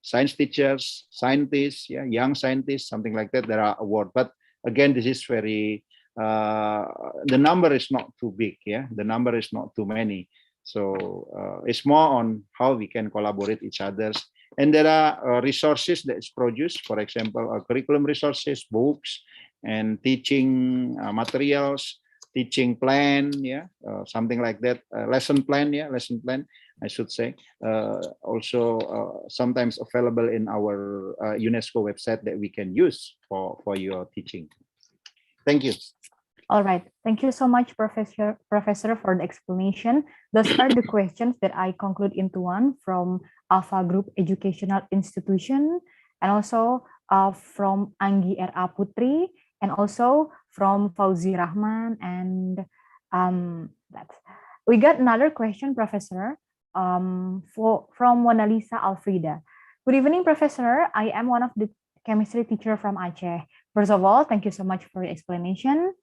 science teachers, scientists, yeah, young scientists, something like that. There are awards, but again, this is very. The number is not too big, yeah. The number is not too many, so it's more on how we can collaborate each others. And there are resources that is produced. For example, curriculum resources, books, and teaching materials, teaching plan, yeah, something like that. Lesson plan, yeah, lesson plan, I should say. Also, sometimes available in our UNESCO website that we can use for your teaching. Thank you. All right. Thank you so much, Professor, for the explanation. Those are the questions that I conclude into one from Alpha Group Educational Institution, and also from Anggi R.A. Putri, and also from Fauzi Rahman. And that's. We got another question, Professor, from Mona Lisa Alfrida. Good evening, Professor. I am one of the chemistry teacher from Aceh. First of all, thank you so much for the explanation.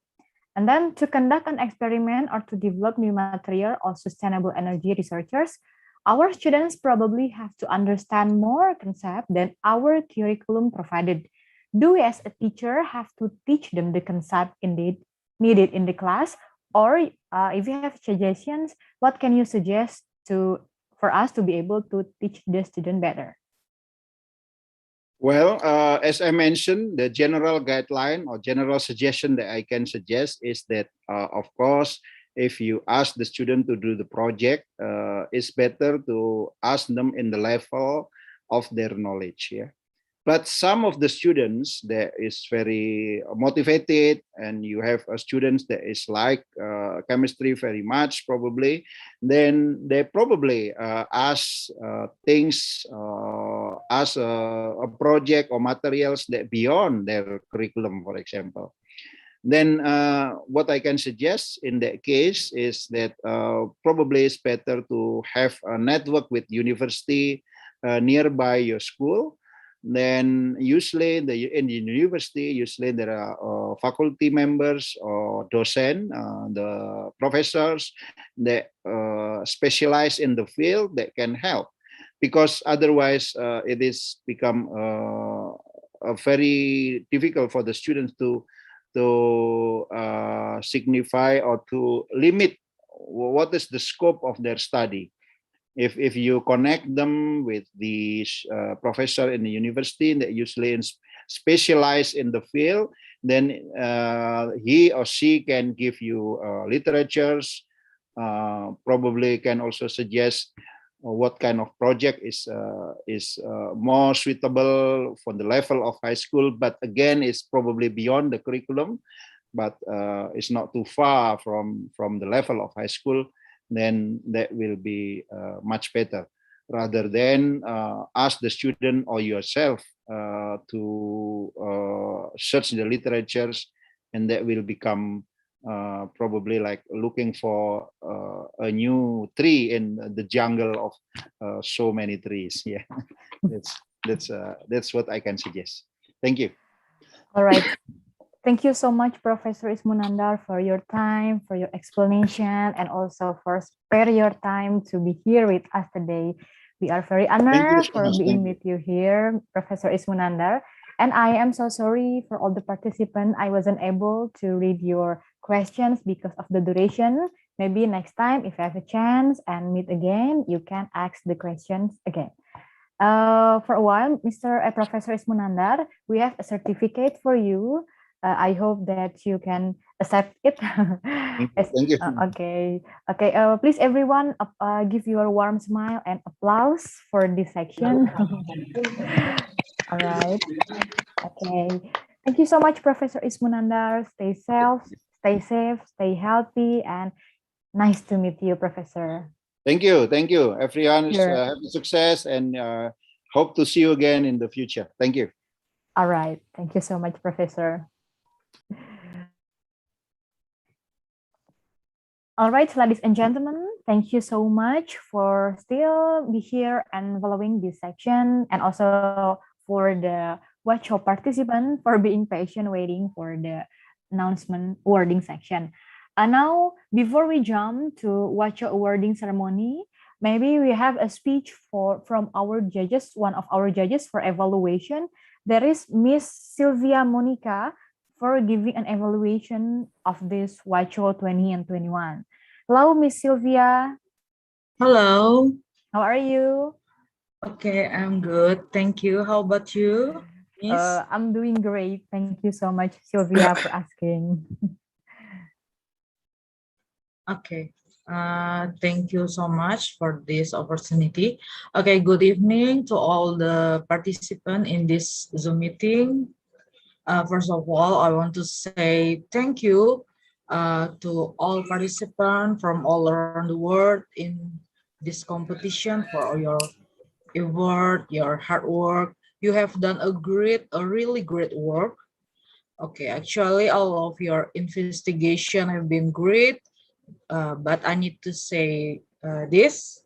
And then to conduct an experiment or to develop new material or sustainable energy researchers, our students probably have to understand more concept than our curriculum provided. Do we as a teacher have to teach them the concept needed in the class? Or if you have suggestions, what can you suggest for us to be able to teach the student better? Well, as I mentioned, the general guideline or general suggestion that I can suggest is that, of course, if you ask the student to do the project, it's better to ask them in the level of their knowledge. Yeah. But some of the students that is very motivated, and you have students that is like chemistry very much probably, then they probably ask things, ask a project or materials that beyond their curriculum, for example. Then what I can suggest in that case is that probably it's better to have a network with university nearby your school. Then usually in the university, usually there are faculty members or docent, the professors that specialize in the field that can help, because otherwise it is become very difficult for the students to signify or to limit what is the scope of their study. If you connect them with the professor in the university that usually specialize in the field, then he or she can give you literatures, probably can also suggest what kind of project is more suitable for the level of high school, but again, it's probably beyond the curriculum, but it's not too far from the level of high school. Then that will be much better, rather than ask the student or yourself to search the literatures, and that will become probably like looking for a new tree in the jungle of so many trees. Yeah, that's what I can suggest. Thank you. All right. Thank you so much, Professor Ismunandar, for your time, for your explanation, and also for spare your time to be here with us today. We are very honored so for much. being with you here, Professor Ismunandar. And I am so sorry for all the participants. I wasn't able to read your questions because of the duration. Maybe next time, if you have a chance and meet again, you can ask the questions again. For a while, Professor Ismunandar, we have a certificate for you. I hope that you can accept it. Thank you. Okay. Please, everyone, give your warm smile and applause for this section. All right. Okay. Thank you so much, Professor Ismunandar. Stay safe, stay healthy, and nice to meet you, Professor. Thank you. Everyone, Sure. have success, and hope to see you again in the future. Thank you. All right. Thank you so much, Professor. All right, ladies and gentlemen, thank you so much for still be here and following this section, and also for the WAChO participant for being patient waiting for the announcement awarding section. Now, before we jump to WAChO awarding ceremony, maybe we have a speech from our judges, one of our judges for evaluation. There is Miss Sylvia Monica for giving an evaluation of this WAChO 20 and 21. Hello, Miss Sylvia. Hello. How are you? Okay, I'm good. Thank you. How about you, Miss? I'm doing great. Thank you so much, Sylvia, for asking. Okay. Thank you so much for this opportunity. Okay, good evening to all the participants in this Zoom meeting. First of all, I want to say thank you to all participants from all around the world in this competition for your effort, your hard work. You have done a really great work. Okay, actually, all of your investigation have been great, but I need to say this.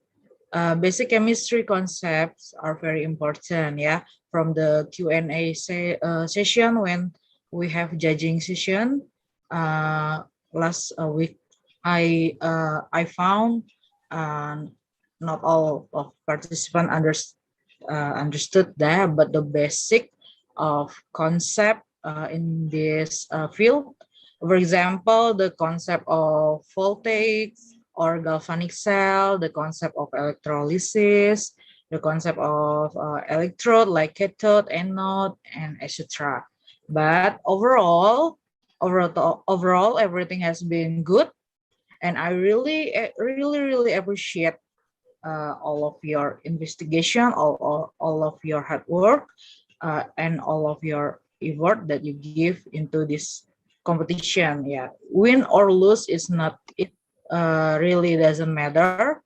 Basic chemistry concepts are very important, yeah. From the Q&A session when we have judging session last week, I found not all of participants understood that, but the basic of concept in this field. For example, the concept of voltage or galvanic cell, the concept of electrolysis, the concept of electrode like cathode, anode, and etc. But overall, everything has been good, and I really appreciate all of your investigation, all of your hard work, and all of your effort that you give into this competition. Yeah, win or lose is not it. Really doesn't matter,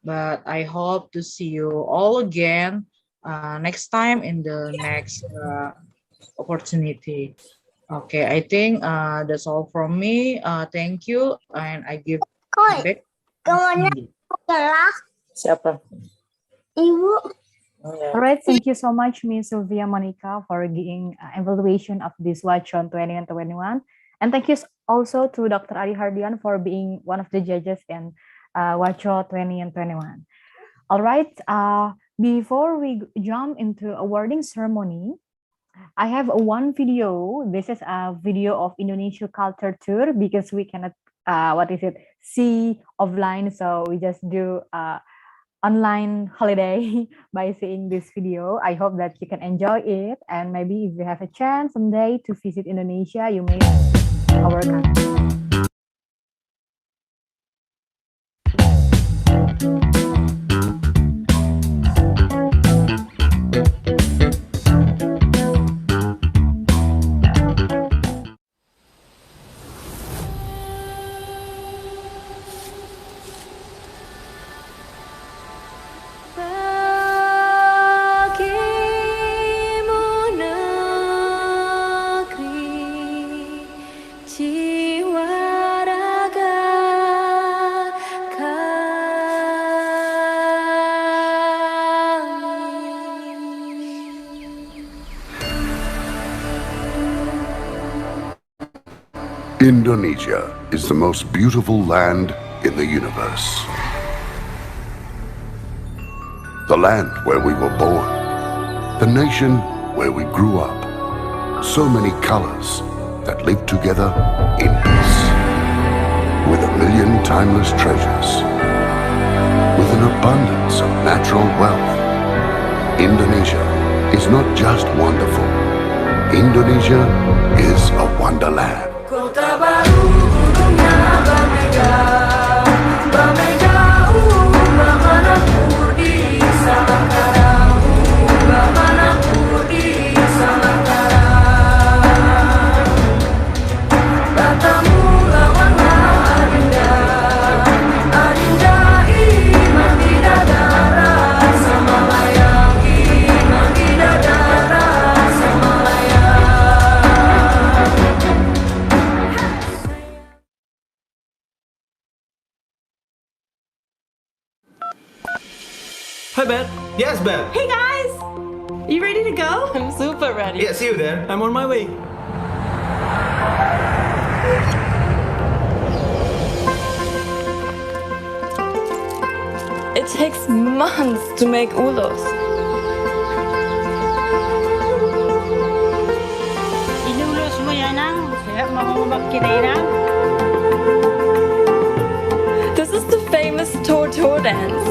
but I hope to see you all again next time in the next opportunity. Okay, I think that's all from me. Thank you, and I give back. Siapa? Ibu. All right, thank you so much, Miss Sylvia Monica, for giving evaluation of this WAChO 20 and 21. And thank you also to Dr. Ari Hardian for being one of the judges in WAChO 20 and 21. All right, before we jump into awarding ceremony, I have one video. This is a video of Indonesia culture tour because we cannot, see offline. So we just do online holiday by seeing this video. I hope that you can enjoy it. And maybe if you have a chance someday to visit Indonesia, you may visit our country. Bagimu jiwa raga Indonesia is the most beautiful land in the universe. The land where we were born. The nation where we grew up. So many colors that live together in peace. With 1,000,000 timeless treasures. With an abundance of natural wealth. Indonesia is not just wonderful. Indonesia is a wonderland. Kota baru gunungnya bermega, bermega bagaimana di Samangkarang, bagaimana di Samangkarang. Bertemu lawanlah Adinda, Adinda iman tidak darah sama layang, iman tidak darah sama layang. Hi, Beth. Yes, Beth. Hey guys! You ready to go? I'm super ready. Yeah, see you there. I'm on my way. It takes months to make ulos. Inulus mo yan ang mahumag kinainan. This is the famous Tor dance.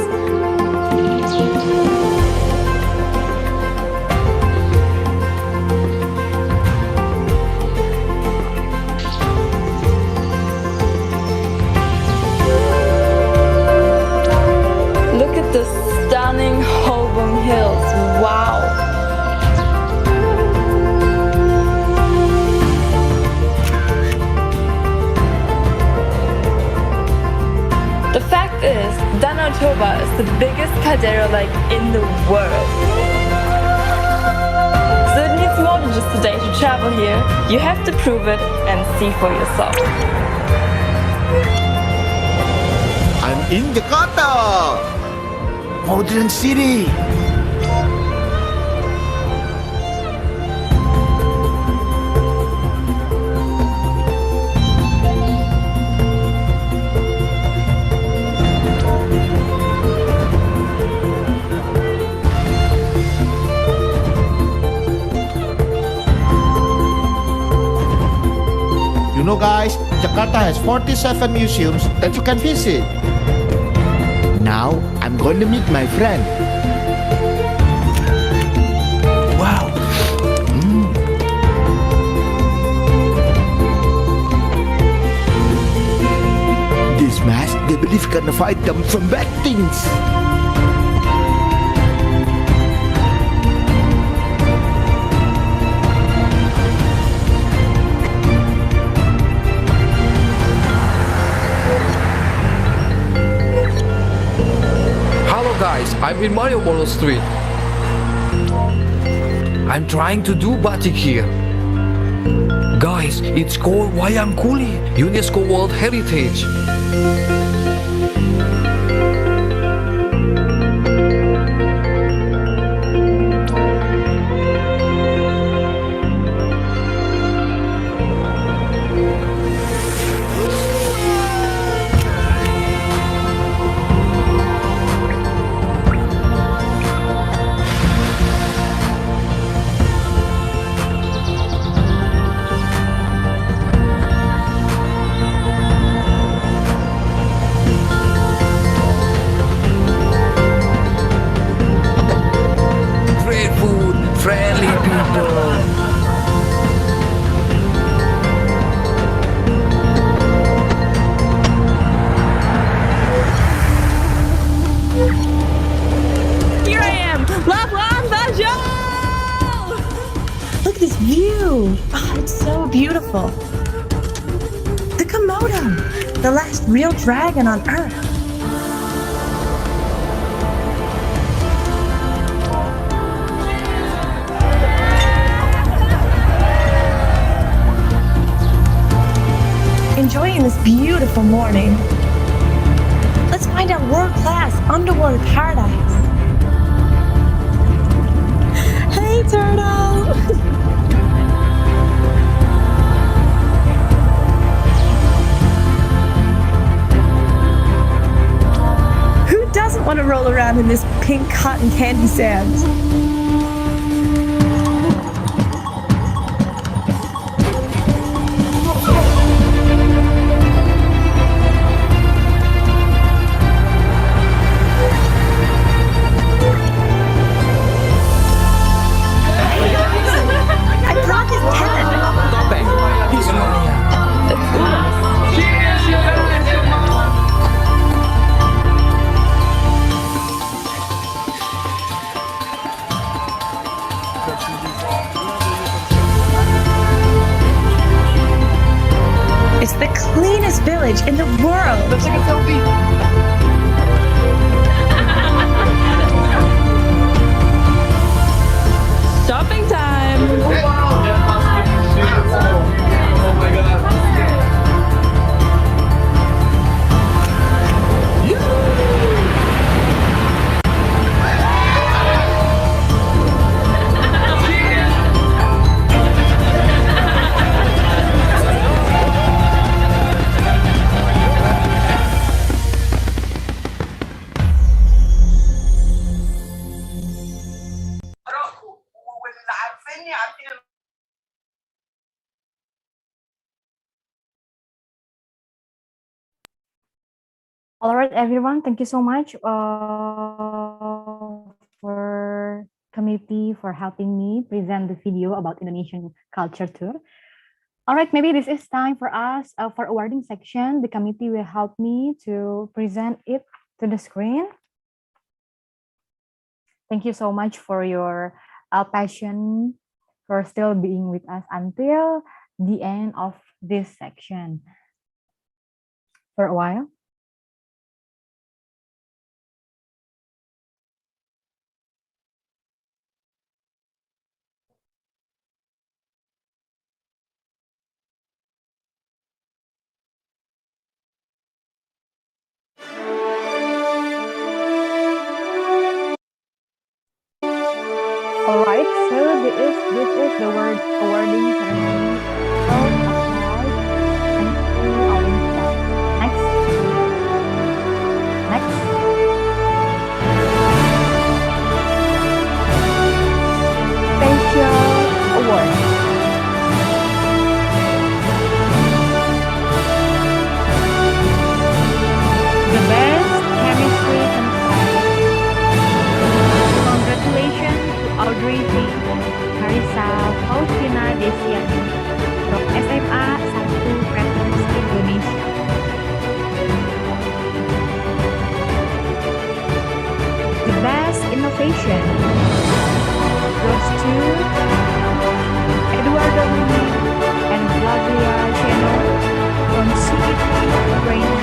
Look at the stunning Hobum Hills. Wow. The fact is, Danau Toba is the biggest caldera lake in the world. So it needs more than just a day to travel here. You have to prove it and see for yourself. I'm in Jakarta! Modern city! You know guys, Jakarta has 47 museums that you can visit. Now, I'm going to meet my friend. Wow. This mask, they believe can fight them from bad things. Guys, I'm in Malioboro Street. I'm trying to do batik here. Guys, it's called Wayang Kuli, UNESCO World Heritage. Beautiful. The Komodo, the last real dragon on Earth. enjoying this beautiful morning. Let's find out world-class underwater paradise. Hey, turtle! Who doesn't want to roll around in this pink cotton candy sand? I brought this tent. Topeng. Visualnya. It's the cleanest village in the world. Let's take a selfie. Shopping time. Oh my god. All right, everyone. Thank you so much for committee for helping me present the video about Indonesian culture tour. All right, maybe this is time for us for awarding section. The committee will help me to present it to the screen. Thank you so much for your passion for still being with us until the end of this section. For a while. All right, so this is the word awarding ceremony of applied chemistry Olympiad. Next. Special award. The best chemistry contest. Congratulations to Audrey V, Carissa Faustina Desiani from SMA 1 Preference Indonesia. The best innovation goes to Eduardo Muni and Flavia Cheno from CET Reina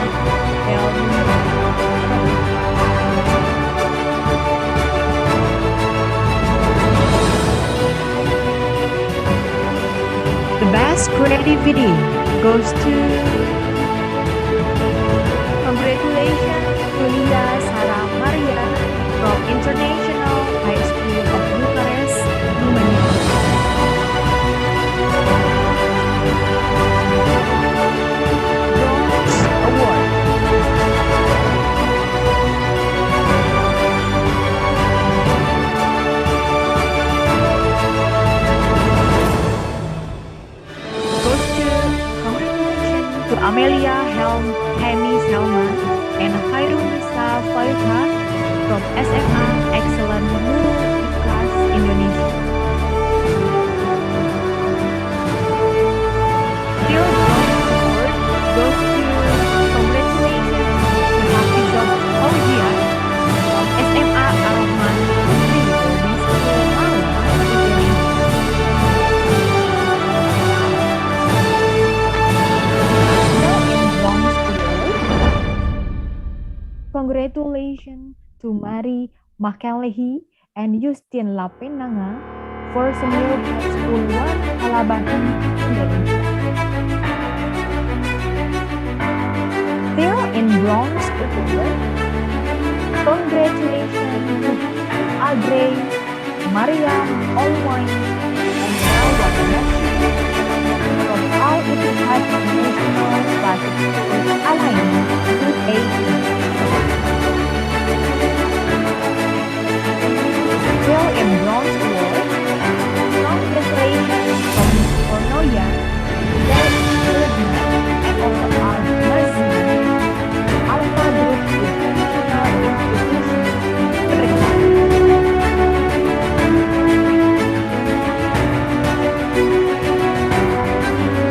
del Mundo. The best creativity goes to congratulations to Lia Sarah Maria from International High School of Bucharest, Romania. Bronze Award. To Amelia Hemi Selma and Khairunisa Fairhat from SMA Excellent Guru Class Indonesia. Still Award goes to congratulations to Hafizah Fauzia from SMA Ar-Rahman Putri Boarding School Malang, Indonesia. Congratulations to Mari Makelehi and Justin Lapenanga for Senior High School 1 Alabahi, Indonesia. Bronze Award. Congratulations to Adre, Mariam, Olwine, and Rawa from all Itihad National Classic Schools Alliance Group A. Still in Bronze Award. Congratulations from Ornoya, Derek Rudna, and also Al-Mazzi, Alpha Group International Institution,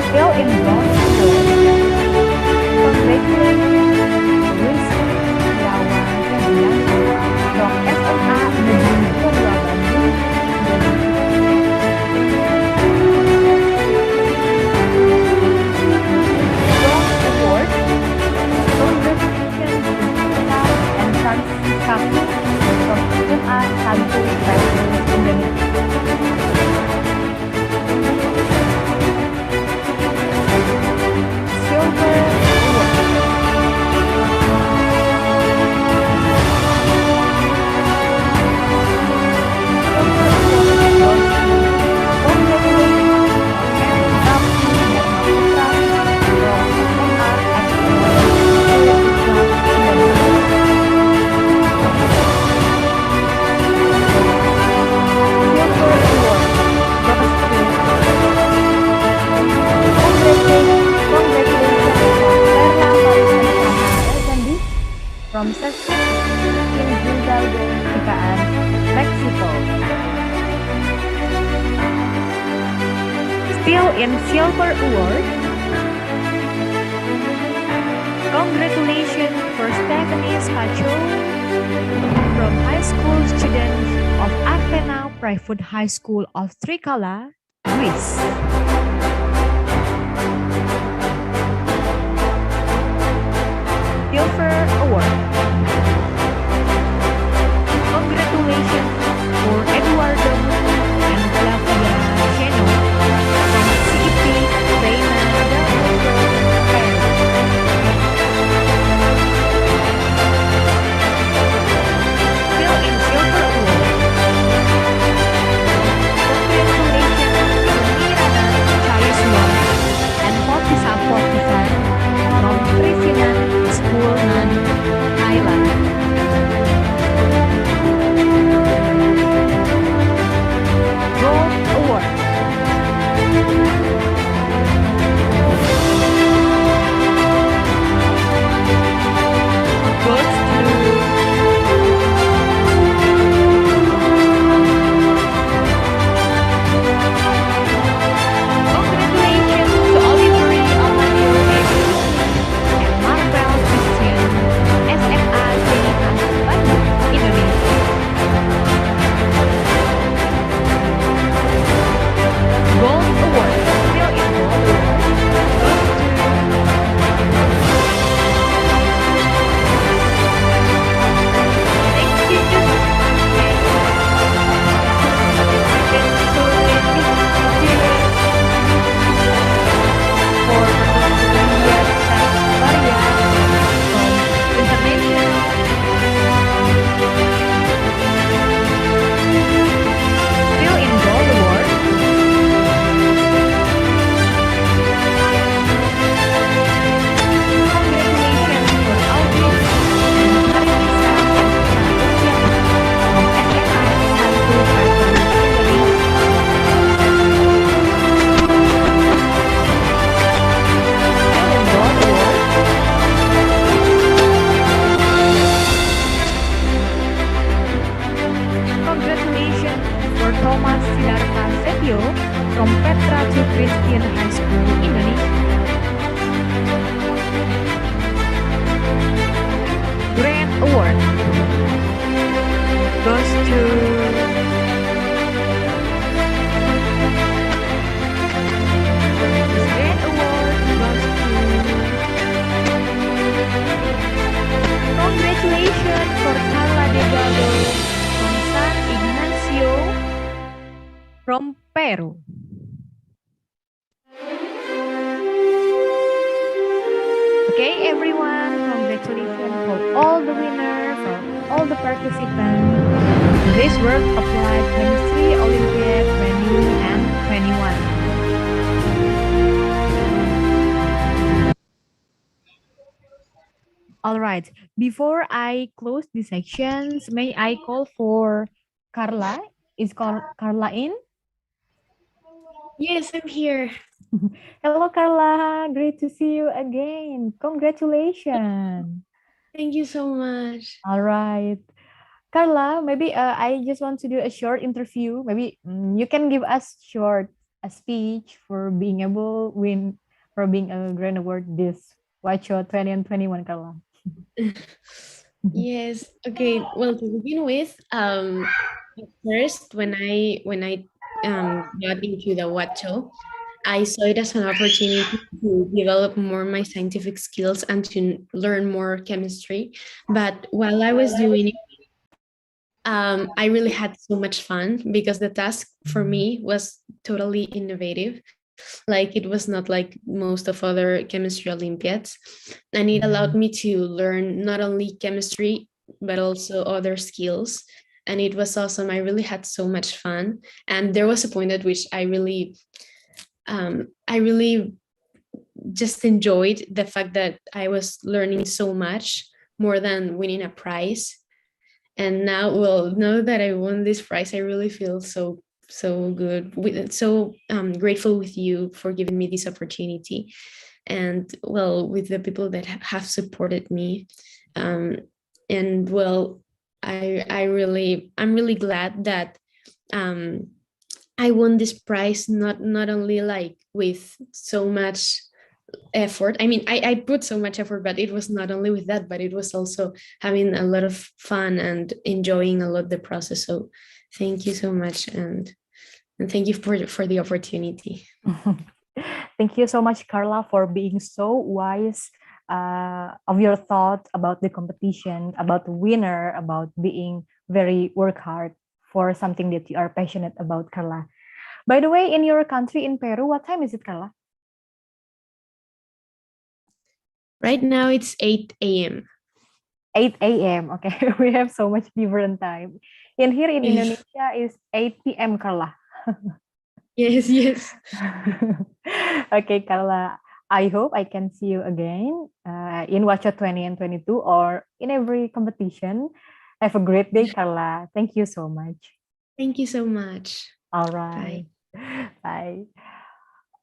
Still in Bronze Award. Congratulations Rizky Setiawan Febrianto from SMA Negeri 2 Bandung, Bronze Award. Congratulations to Gita and Franciscaku from SMA 1 Bandung, Indonesia. Silver Award. From Session in Hidalgo, Cikaan, Mexico. Still in Silver Award. Congratulations for Stephanie Spacho from high school students of Athena Private High School of Trikala, Greece. Silver Award. Congratulations for Eduardo and Flavia Cheno from CEP Reina del Mundo, Paris. Still in Silver Award. Congratulations to Mirana Charisma and Potisa Potisa from Trisinan School Nan, Thailand. Gold Award. Goes Congratulations to Olivery Amadio Edi and Marvel Christian SMA Jelinan, Bandung, Indonesia. Gold Award. Still in Gold Award. Goes Thank you for India Maria from International. Still in Gold Award. Congratulations for Alvin and Marisa from SMA 1 Bandung, Still in Gold Award. Congratulations for Thomas Siddhartha Setio from Petra II Christian High School, Indonesia. Grand Award goes to this Grand Award goes to congratulations for Carla Delgado from San Ignacio from Peru. Okay, everyone, congratulations. congratulations for all the winners, for all the participants. This World Applied Chemistry Olympiad 20 and 21. All right. Before I close the sections, may I call for Carla? Is Carla in? Yes, I'm here. Hello, Carla. Great to see you again. Congratulations. Thank you so much. All right. Carla, maybe I just want to do a short interview. Maybe you can give us short a speech for being able win for being a grand award this WAChO 20 and 21, Carla. Yes. Okay. Well, to begin with, at first when I got into the WAChO, I saw it as an opportunity to develop more my scientific skills and to learn more chemistry. But while I was doing it, I really had so much fun because the task for me was totally innovative. Like it was not like most of other chemistry Olympiads. And it allowed me to learn not only chemistry, but also other skills. And it was awesome. I really had so much fun. And there was a point at which I really just enjoyed the fact that I was learning so much more than winning a prize. And now, well, now that I won this prize, I really feel so good, so grateful with you for giving me this opportunity, and well, with the people that have supported me, and well, I'm really glad that I won this prize not only like with so much effort. I mean, I put so much effort, but it was not only with that, but it was also having a lot of fun and enjoying a lot the process. So thank you so much, and thank you for the opportunity. Thank you so much, Carla, for being so wise of your thoughts about the competition, about the winner, about being very work hard for something that you are passionate about, Carla. By the way, in your country, in Peru, what time is it, Carla? Right now it's 8 a.m. 8 a.m. Okay, we have so much different time. In here in Indonesia is 8 p.m. Carla. Yes. Okay, Carla. I hope I can see you again in WAChO 20 and 22 or in every competition. Have a great day, Carla. Thank you so much. Thank you so much. All right. Bye.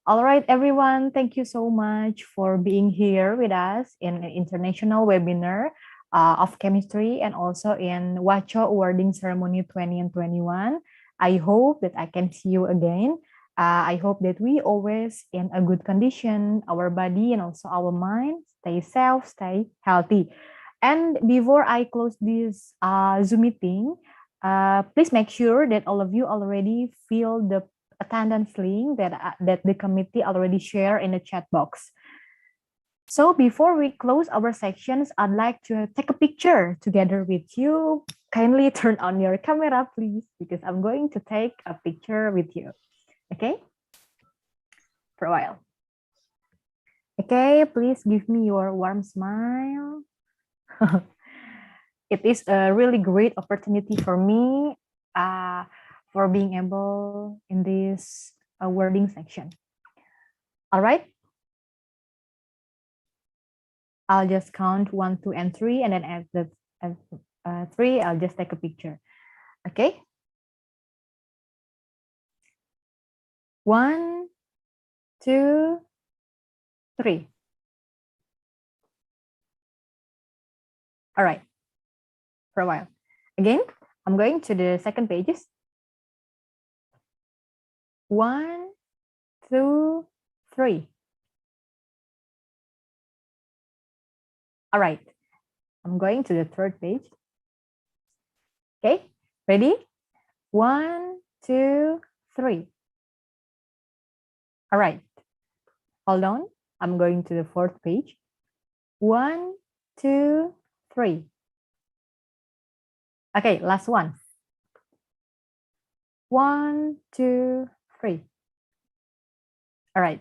All right, everyone. Thank you so much for being here with us in an international webinar of chemistry and also in WAChO awarding ceremony 20 and 21. I hope that I can see you again. I hope that we always in a good condition, our body and also our mind, stay safe, stay healthy. And before I close this Zoom meeting, please make sure that all of you already fill the attendance link that the committee already shared in the chat box. So before we close our sections, I'd like to take a picture together with you. Kindly turn on your camera, please, because I'm going to take a picture with you. Okay? For a while. Okay, please give me your warm smile. It is a really great opportunity for me for being able in this awarding section. All right. I'll just count 1, 2, and 3, and then at the 3, I'll just take a picture. Okay. 1, 2, 3. All right. For a while. Again, I'm going to the second pages. 1, 2, 3. All right. I'm going to the third page. Okay, ready? 1, 2, 3. All right. Hold on. I'm going to the fourth page. 1, 2, 3. Okay, last one. 1, 2, 3. All right.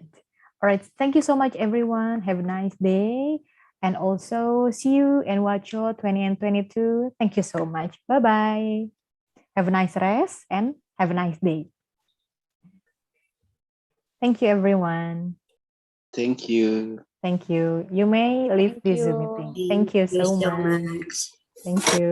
All right. Thank you so much, everyone. Have a nice day. And also see you in WAChO 20 and 22. Thank you so much. Bye-bye. Have a nice rest and have a nice day. Thank you, everyone. Thank you. Thank you. You may leave this Zoom meeting. Thank you so much. Thank you.